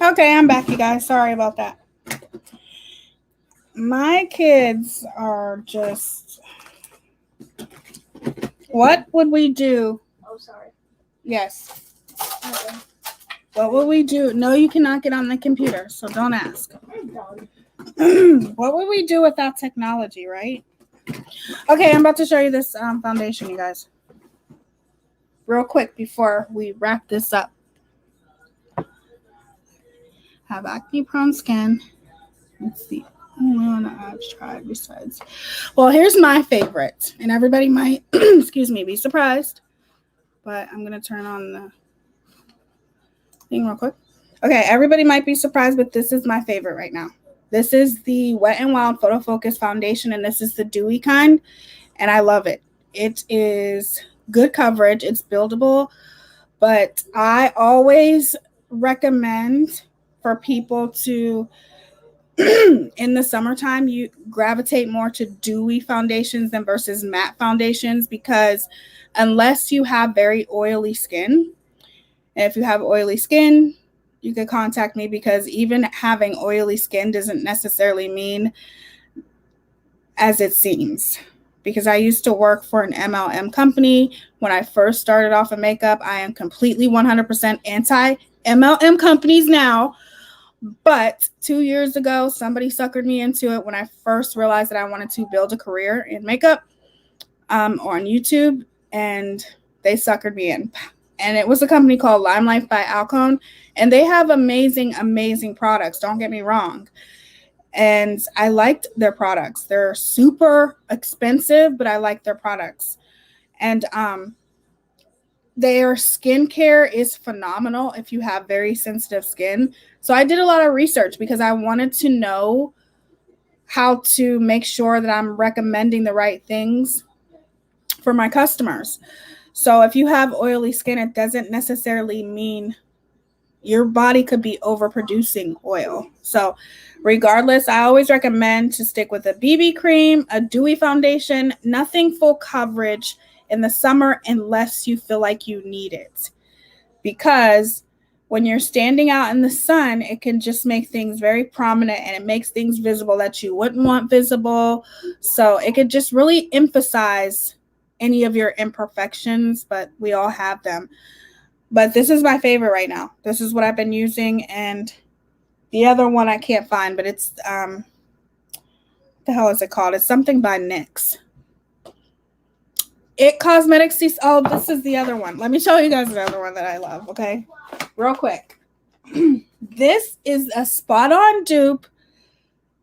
Okay, I'm back, you guys. Sorry about that. My kids are just. What would we do? Oh, sorry. Yes. Okay. What would we do? No, you cannot get on the computer, so don't ask. I'm done. What would we do without technology, right? Okay, I'm about to show you this foundation, you guys. Real quick before we wrap this up. Have acne-prone skin. Let's see. Only one I've tried besides. Well, here's my favorite, and everybody might, excuse me, be surprised. But I'm gonna turn on the thing real quick. Okay, everybody might be surprised, but this is my favorite right now. This is the Wet n Wild Photo Focus Foundation, and this is the dewy kind, and I love it. It is good coverage. It's buildable, but I always recommend for people to, in the summertime, you gravitate more to dewy foundations than versus matte foundations, because unless you have very oily skin, and if you have oily skin, you could contact me, because even having oily skin doesn't necessarily mean as it seems. Because I used to work for an MLM company when I first started off in makeup. I am completely 100% anti MLM companies now. But 2 years ago, somebody suckered me into it when I first realized that I wanted to build a career in makeup on YouTube, and they suckered me in. And it was a company called Limelight by Alcone, and they have amazing, amazing products. Don't get me wrong. And I liked their products. They're super expensive, but I like their products. And their skincare is phenomenal if you have very sensitive skin. So I did a lot of research because I wanted to know how to make sure that I'm recommending the right things for my customers. So if you have oily skin, it doesn't necessarily mean your body could be overproducing oil. So regardless, I always recommend to stick with a BB cream, a dewy foundation, nothing full coverage in the summer unless you feel like you need it. Because when you're standing out in the sun, it can just make things very prominent, and it makes things visible that you wouldn't want visible. So it could just really emphasize any of your imperfections, but we all have them. But this is my favorite right now. This is what I've been using, and the other one I can't find, but it's what the hell is it called? It's something by NYX. It Cosmetics. Oh, this is the other one. Let me show you guys the other one that I love, okay? Real quick. This is a spot-on dupe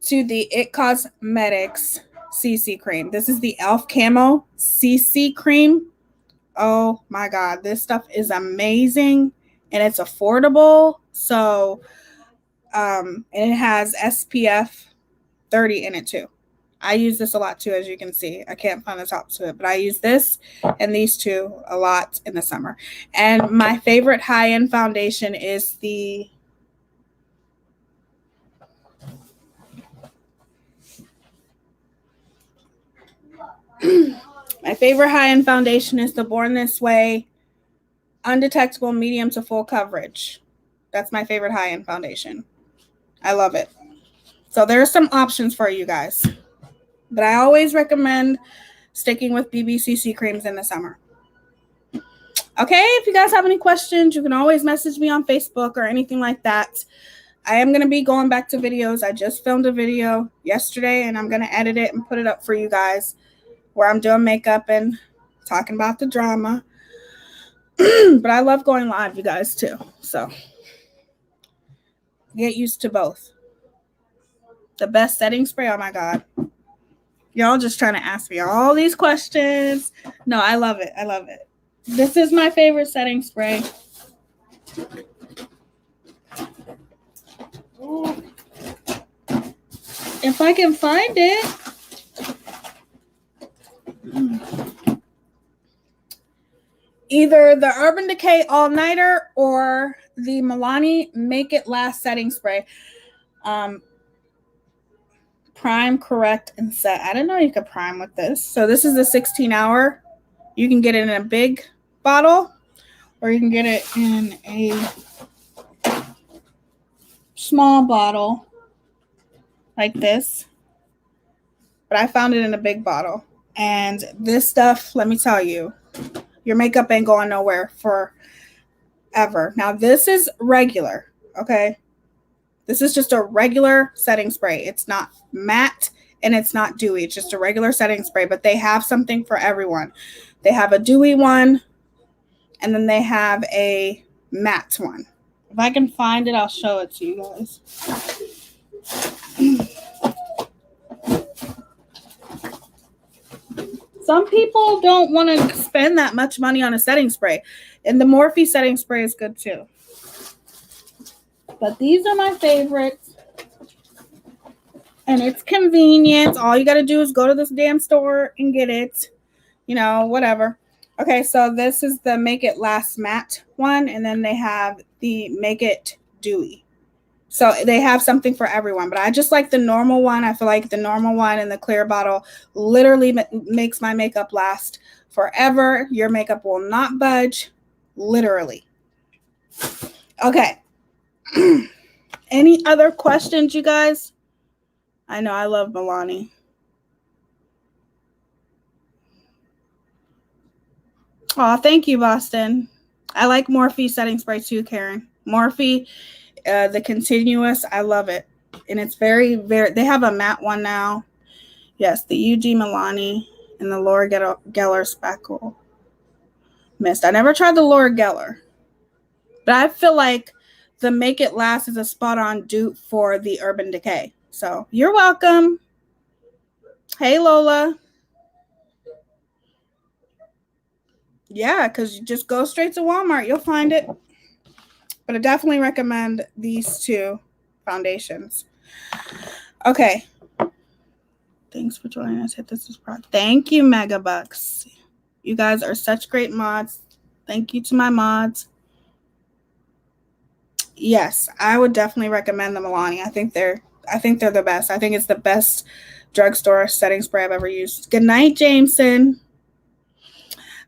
to the It Cosmetics CC cream. This is the e.l.f. Camo CC cream. Oh my God, this stuff is amazing and it's affordable. So, and it has SPF 30 in it too. I use this a lot too, as you can see. I can't find the top to it, but I use this and these two a lot in the summer. And my favorite high-end foundation is the Born This Way Undetectable Medium to Full Coverage. That's my favorite high-end foundation. I love it. So there are some options for you guys. But I always recommend sticking with BBCC creams in the summer. Okay, if you guys have any questions, you can always message me on Facebook or anything like that. I am going to be going back to videos. I just filmed a video yesterday, and I'm going to edit it and put it up for you guys where I'm doing makeup and talking about the drama. But I love going live, you guys, too. So get used to both. The best setting spray, oh my God. Y'all just trying to ask me all these questions. No, I love it. I love it. This is my favorite setting spray. If I can find it. Either the Urban Decay All Nighter or the Milani Make It Last Setting Spray. Prime, correct, and set. I didn't know you could prime with this. So this is the 16-hour. You can get it in a big bottle or you can get it in a small bottle like this. But I found it in a big bottle. And this stuff, let me tell you, your makeup ain't going nowhere forever. Now, this is regular, okay? This is just a regular setting spray. It's not matte and it's not dewy. It's just a regular setting spray, but they have something for everyone. They have a dewy one, and then they have a matte one. If I can find it, I'll show it to you guys. Some people don't want to spend that much money on a setting spray, and the Morphe setting spray is good too. But these are my favorites. And it's convenient. All you got to do is go to this damn store and get it. You know, whatever. Okay, so this is the Make It Last Matte one. And then they have the Make It Dewy. So they have something for everyone. But I just like the normal one. I feel like the normal one in the clear bottle literally makes my makeup last forever. Your makeup will not budge. Literally. Okay. Any other questions, you guys? I know I love Milani. Oh, thank you, Boston. I like Morphe setting spray too, Karen. Morphe, the continuous, I love it. And it's very, they have a matte one now. Yes, the UG Milani and the Laura Geller Spackle Mist. I never tried the Laura Geller. But I feel like the Make It Last is a spot-on dupe for the Urban Decay. So you're welcome. Hey, Lola. Yeah, because you just go straight to Walmart. You'll find it. But I definitely recommend these two foundations. Okay. Thanks for joining us. Hit this subscribe. Thank you, Megabucks. You guys are such great mods. Thank you to my mods. Yes, I would definitely recommend the Milani. I think they're the best. I think it's the best drugstore setting spray I've ever used. Good night, Jameson.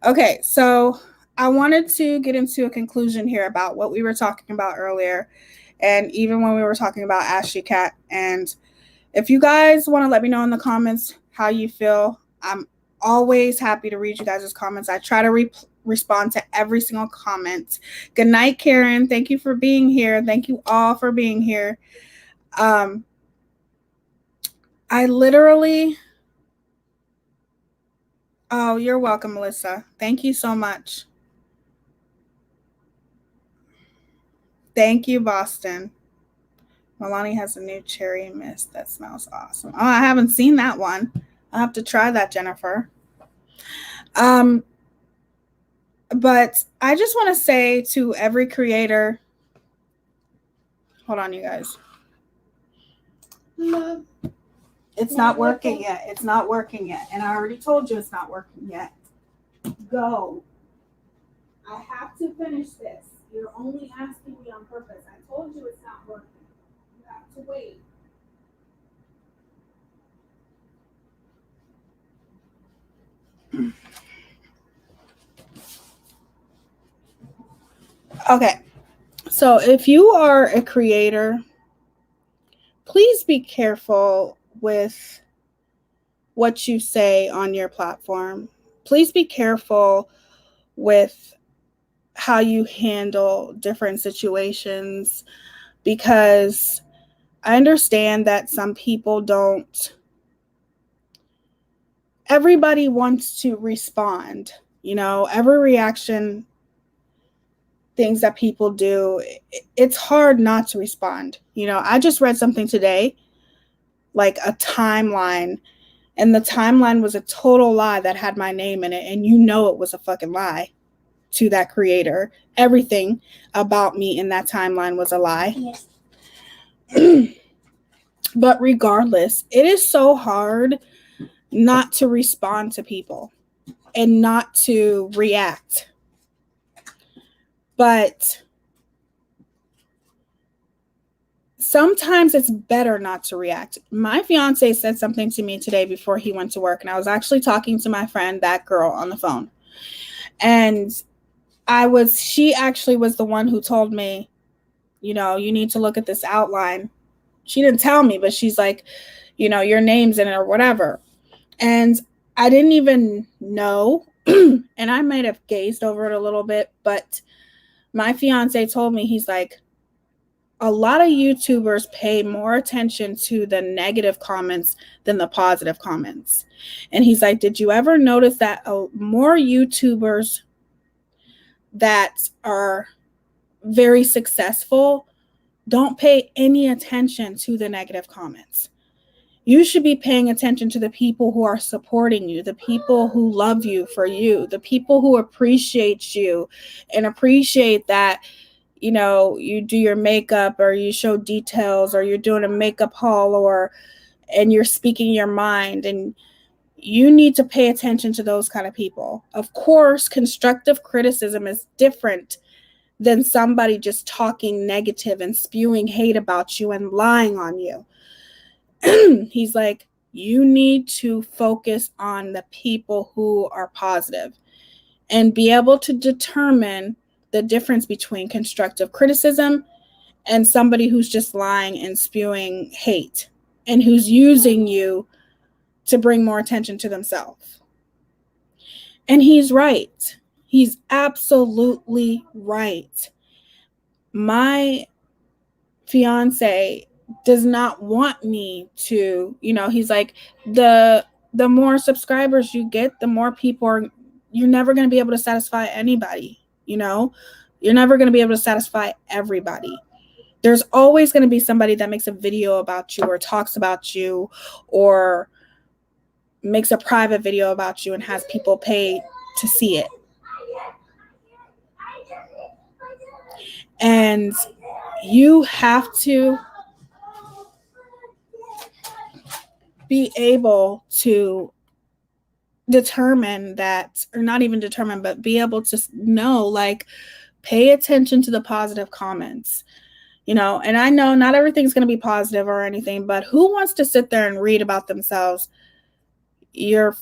Okay, so I wanted to get into a conclusion here about what we were talking about earlier, and even when we were talking about Ashley Cat. And if you guys want to let me know in the comments how you feel, I'm always happy to read you guys' comments. I try to respond to every single comment. Good night, Karen. Thank you for being here. Thank you all for being here. I literally... Oh, you're welcome, Melissa. Thank you so much. Thank you, Boston. Milani has a new cherry mist that smells awesome. Oh, I haven't seen that one. I'll have to try that, Jennifer. But I just want to say to every creator, hold on, you guys. It's not working yet. It's not working yet. And I already told you it's not working yet. Go. I have to finish this. You're only asking me on purpose. I told you it's not working. You have to wait. Okay. So if you are a creator, please be careful with what you say on your platform. Please be careful with how you handle different situations, because I understand that some people don't. Everybody wants to respond. You know, every reaction, things that people do, it's hard not to respond. You know, I just read something today, like a timeline, and the timeline was a total lie that had my name in it, and you know it was a fucking lie to that creator. Everything about me in that timeline was a lie. Yes. But regardless, it is so hard not to respond to people and not to react. But sometimes it's better not to react. My fiance said something to me today before he went to work, and I was actually talking to my friend, that girl, on the phone. And she actually was the one who told me, you know, you need to look at this outline. She didn't tell me, but she's like, you know, your name's in it or whatever. And I didn't even know, and I might have gazed over it a little bit, but my fiance told me, he's like, a lot of YouTubers pay more attention to the negative comments than the positive comments. And he's like, did you ever notice that more YouTubers that are very successful don't pay any attention to the negative comments? You should be paying attention to the people who are supporting you, the people who love you for you, the people who appreciate you and appreciate that, you know, you do your makeup or you show details or you're doing a makeup haul and you're speaking your mind, and you need to pay attention to those kind of people. Of course, constructive criticism is different than somebody just talking negative and spewing hate about you and lying on you. He's like, you need to focus on the people who are positive and be able to determine the difference between constructive criticism and somebody who's just lying and spewing hate and who's using you to bring more attention to themselves. And he's right. He's absolutely right. My fiance does not want me to, you know, he's like, the more subscribers you get, the more people you're never going to be able to satisfy anybody. You know, you're never going to be able to satisfy everybody. There's always going to be somebody that makes a video about you or talks about you or makes a private video about you and has people pay to see it. And you have to be able to determine that, or not even determine, but be able to know, like, pay attention to the positive comments, you know. And I know not everything's going to be positive or anything, but who wants to sit there and read about themselves? You're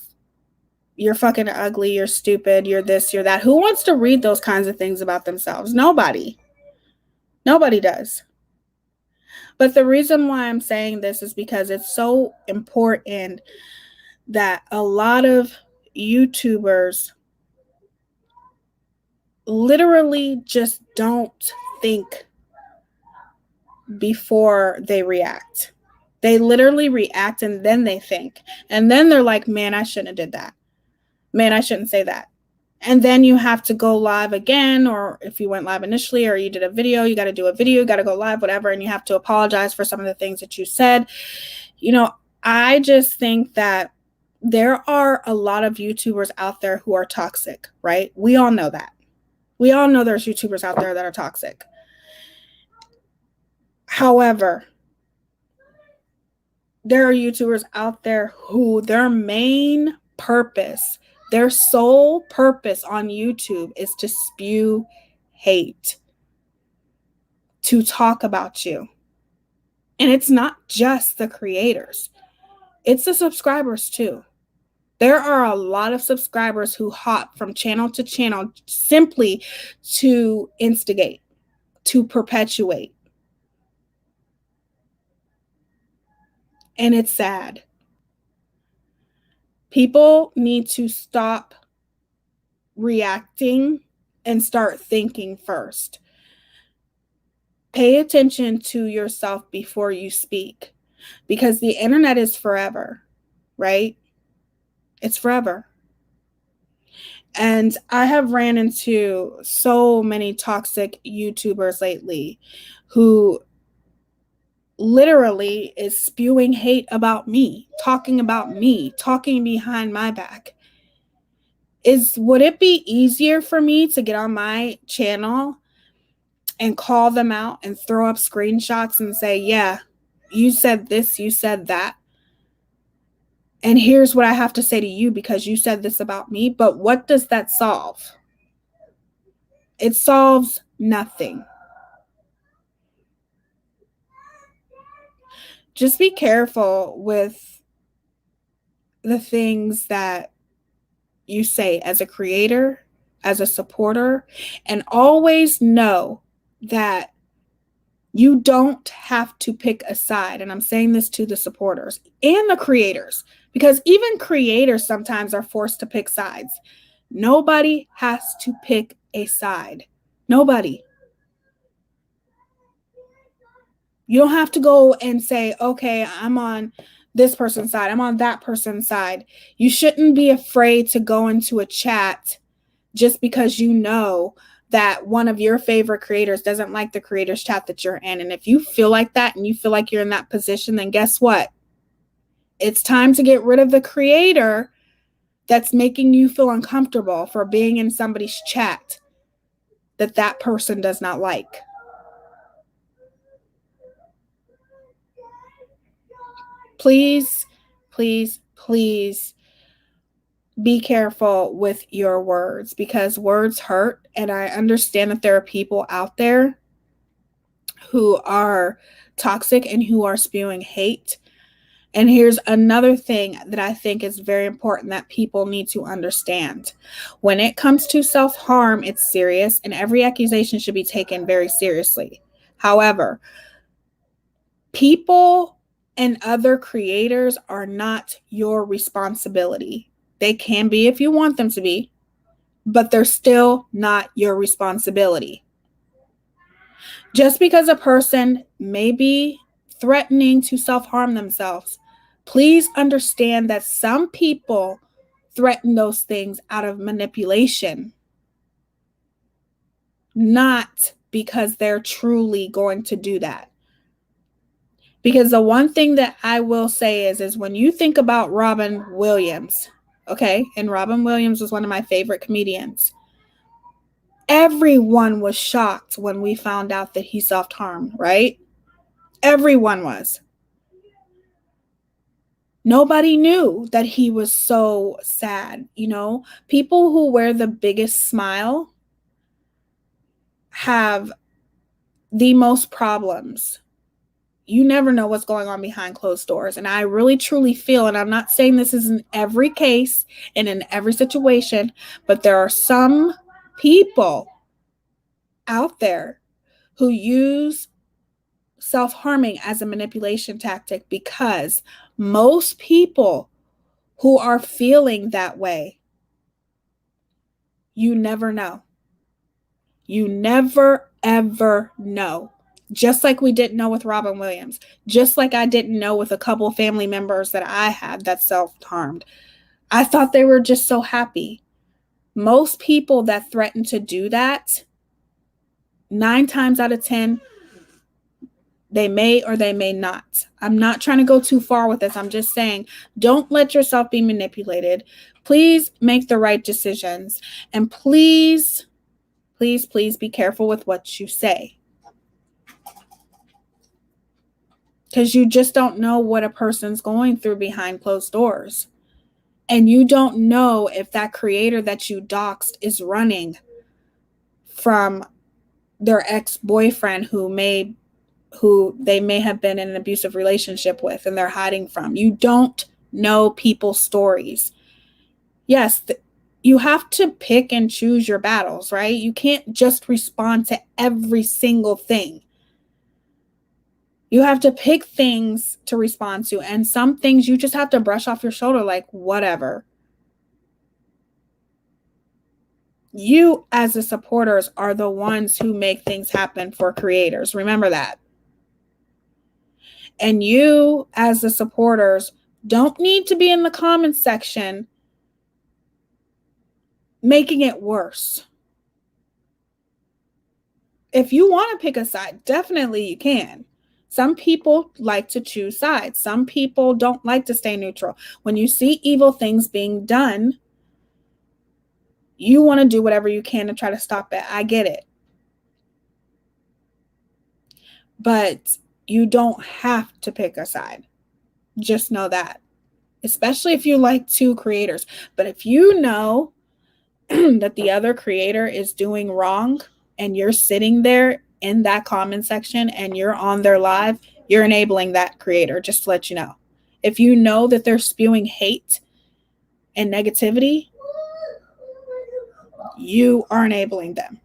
fucking ugly, you're stupid, you're this, you're that. Who wants to read those kinds of things about themselves? Nobody does. But the reason why I'm saying this is because it's so important that a lot of YouTubers literally just don't think before they react. They literally react and then they think. And then they're like, man, I shouldn't have did that. Man, I shouldn't say that. And then you have to go live again, or if you went live initially or you did a video, you got to do a video, you got to go live, whatever, and you have to apologize for some of the things that you said. You know, I just think that there are a lot of YouTubers out there who are toxic, right? We all know that. We all know there's YouTubers out there that are toxic. However, there are YouTubers out there who their main purpose, their sole purpose on YouTube is to spew hate, to talk about you. And it's not just the creators, it's the subscribers too. There are a lot of subscribers who hop from channel to channel simply to instigate, to perpetuate. And it's sad. People need to stop reacting and start thinking first. Pay attention to yourself before you speak, because the internet is forever, right? It's forever. And I have ran into so many toxic YouTubers lately who literally is spewing hate about me, talking behind my back. Would it be easier for me to get on my channel and call them out and throw up screenshots and say, yeah, you said this, you said that, and here's what I have to say to you because you said this about me? But what does that solve? It solves nothing. Just be careful with the things that you say as a creator, as a supporter, and always know that you don't have to pick a side. And I'm saying this to the supporters and the creators, because even creators sometimes are forced to pick sides. Nobody has to pick a side. Nobody. You don't have to go and say, okay, I'm on this person's side, I'm on that person's side. You shouldn't be afraid to go into a chat just because you know that one of your favorite creators doesn't like the creator's chat that you're in. And if you feel like that and you feel like you're in that position, then guess what? It's time to get rid of the creator that's making you feel uncomfortable for being in somebody's chat that person does not like. Please, please, please be careful with your words, because words hurt. And I understand that there are people out there who are toxic and who are spewing hate. And here's another thing that I think is very important that people need to understand. When it comes to self-harm, it's serious, and every accusation should be taken very seriously. However, people and other creators are not your responsibility. They can be if you want them to be, but they're still not your responsibility. Just because a person may be threatening to self-harm themselves, please understand that some people threaten those things out of manipulation, not because they're truly going to do that. Because the one thing that I will say is when you think about Robin Williams, okay, and Robin Williams was one of my favorite comedians. Everyone was shocked when we found out that he self-harmed, right? Everyone was. Nobody knew that he was so sad, you know? People who wear the biggest smile have the most problems. You never know what's going on behind closed doors. And I really truly feel, and I'm not saying this is in every case and in every situation, but there are some people out there who use self-harming as a manipulation tactic, because most people who are feeling that way, you never know. You never, ever know. Just like we didn't know with Robin Williams. Just like I didn't know with a couple of family members that I had that self-harmed. I thought they were just so happy. Most people that threaten to do that, 9 times out of 10, they may or they may not. I'm not trying to go too far with this. I'm just saying, don't let yourself be manipulated. Please make the right decisions. And please, please, please be careful with what you say. Because you just don't know what a person's going through behind closed doors. And you don't know if that creator that you doxed is running from their ex-boyfriend who they may have been in an abusive relationship with and they're hiding from. You don't know people's stories. Yes, you have to pick and choose your battles, right? You can't just respond to every single thing. You have to pick things to respond to, and some things you just have to brush off your shoulder, like whatever. You as the supporters are the ones who make things happen for creators. Remember that. And you as the supporters don't need to be in the comments section making it worse. If you want to pick a side, definitely you can. Some people like to choose sides. Some people don't like to stay neutral. When you see evil things being done, you want to do whatever you can to try to stop it. I get it. But you don't have to pick a side. Just know that. Especially if you like two creators. But if you know that the other creator is doing wrong and you're sitting there in that comment section and you're on their live, you're enabling that creator, just to let you know. If you know that they're spewing hate and negativity, you are enabling them.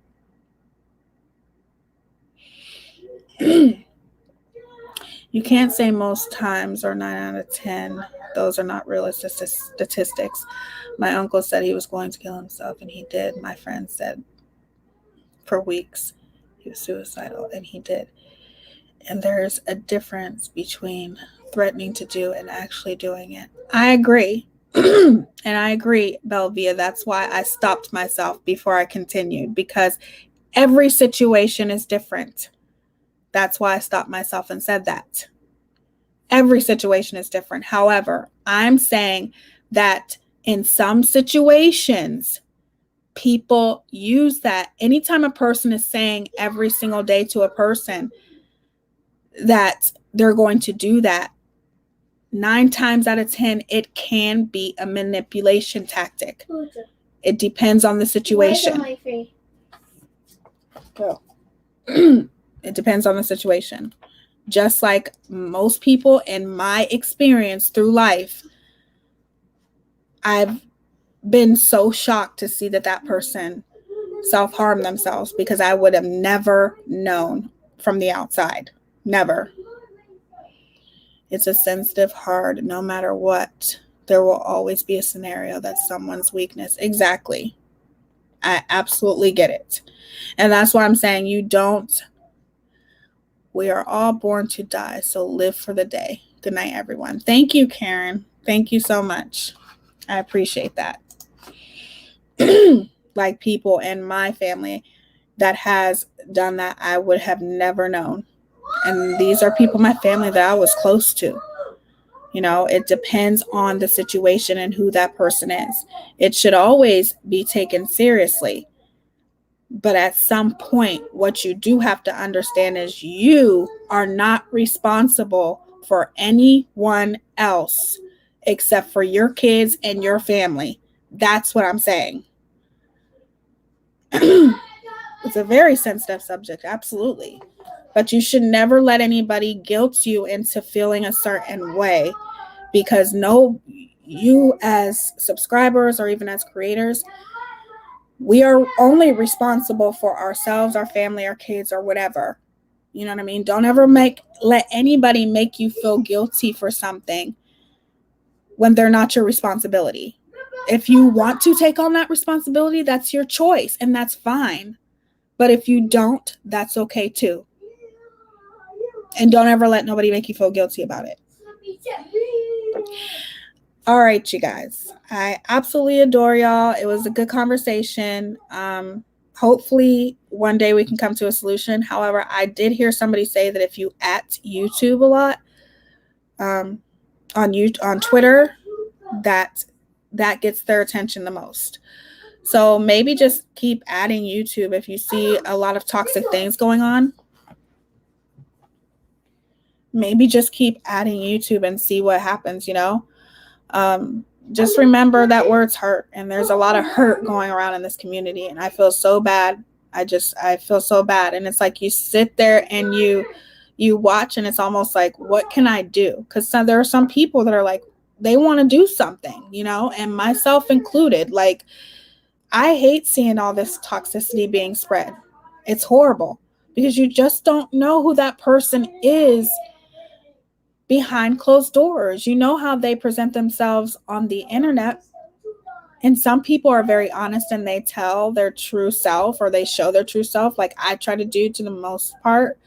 You can't say most times or 9 out of 10. Those are not realistic statistics. My uncle said he was going to kill himself, and he did. My friend said for weeks he was suicidal, and he did. And there's a difference between threatening to do and actually doing it. I agree. And I agree, Belvia. That's why I stopped myself before I continued, because every situation is different. That's why I stopped myself and said that. Every situation is different. However, I'm saying that in some situations, people use that. Anytime a person is saying every single day to a person that they're going to do that, 9 times out of 10, it can be a manipulation tactic. It depends on the situation. It depends on the situation. Just like most people in my experience through life, I've been so shocked to see that person self-harm themselves, because I would have never known from the outside. Never. It's a sensitive heart. No matter what, there will always be a scenario that's someone's weakness. Exactly. I absolutely get it. And that's why I'm saying we are all born to die, so live for the day. Good night, everyone. Thank you, Karen. Thank you so much. I appreciate that. Like people in my family that has done that, I would have never known. And these are people in my family that I was close to. You know, it depends on the situation and who that person is. It should always be taken seriously. But at some point, what you do have to understand is you are not responsible for anyone else except for your kids and your family. That's what I'm saying. It's a very sensitive subject, absolutely. But you should never let anybody guilt you into feeling a certain way, because you as subscribers or even as creators, we are only responsible for ourselves, our family, our kids, or whatever. You know what I mean? Don't ever let anybody make you feel guilty for something when they're not your responsibility. If you want to take on that responsibility, that's your choice, and that's fine. But if you don't, that's okay too. And don't ever let nobody make you feel guilty about it. All right, you guys. I absolutely adore y'all. It was a good conversation. Hopefully one day we can come to a solution. However, I did hear somebody say that if you at YouTube a lot, on Twitter, that gets their attention the most. So maybe just keep adding YouTube if you see a lot of toxic things going on. Maybe just keep adding YouTube and see what happens, you know? Just remember that words hurt, and there's a lot of hurt going around in this community, and I feel so bad. I feel so bad. And it's like you sit there and you watch, and it's almost like, what can I do? Because there are some people that are like, they want to do something, you know, and myself included. Like, I hate seeing all this toxicity being spread. It's horrible because you just don't know who that person is behind closed doors. You know how they present themselves on the internet. And some people are very honest and they tell their true self, or they show their true self, like I try to do to the most part.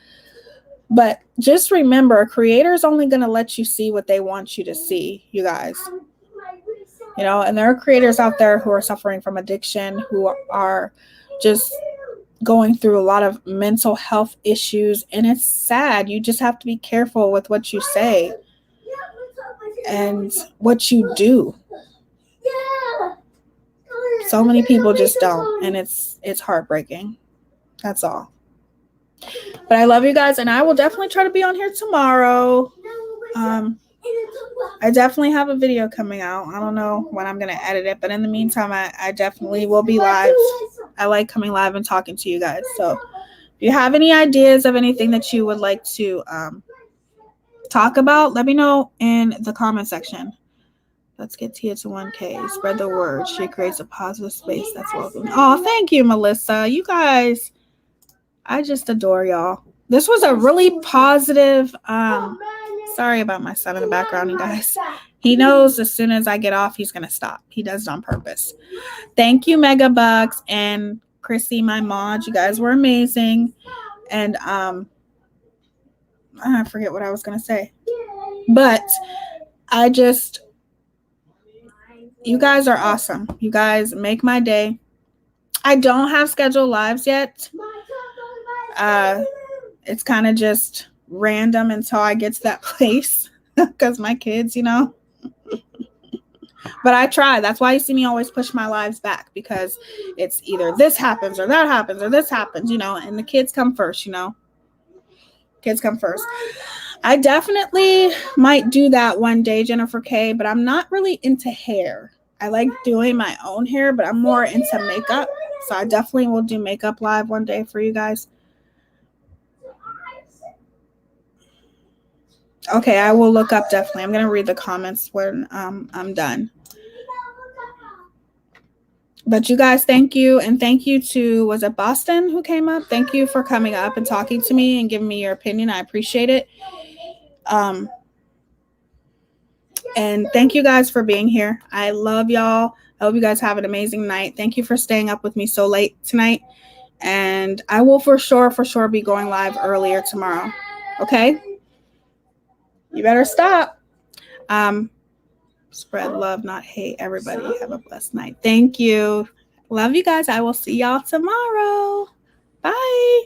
But just remember, a creator is only going to let you see what they want you to see, you guys. You know, and there are creators out there who are suffering from addiction, who are just going through a lot of mental health issues, and it's sad. You just have to be careful with what you say and what you do. So many people just don't, and it's heartbreaking. That's all. But I love you guys, and I will definitely try to be on here tomorrow. I definitely have a video coming out. I don't know when I'm going to edit it, but in the meantime, I definitely will be live. I like coming live and talking to you guys. So if you have any ideas of anything that you would like to talk about, let me know in the comment section. Let's get Tia to 1K. Spread the word. She creates a positive space that's welcome. Oh, thank you, Melissa. You guys, I just adore y'all. This was a really positive, sorry about my son in the background, you guys. He knows as soon as I get off, he's going to stop. He does it on purpose. Thank you, Megabucks and Chrissy, my mod. You guys were amazing. And I forget what I was going to say. But you guys are awesome. You guys make my day. I don't have scheduled lives yet. It's kind of just random until I get to that place because my kids, you know. But I try. That's why you see me always push my lives back, because it's either this happens or that happens or this happens, you know, and the kids come first, you know. Kids come first. I definitely might do that one day, Jennifer K, but I'm not really into hair. I like doing my own hair, but I'm more into makeup. So I definitely will do makeup live one day for you guys. Okay, I will look up definitely. I'm going to read the comments when I'm done. But you guys, thank you. And thank you to, was it Boston who came up? Thank you for coming up and talking to me and giving me your opinion. I appreciate it. And thank you guys for being here. I love y'all. I hope you guys have an amazing night. Thank you for staying up with me so late tonight. And I will for sure be going live earlier tomorrow. Okay? You better stop. Spread love, not hate. Everybody have a blessed night. Thank you. Love you guys. I will see y'all tomorrow. Bye.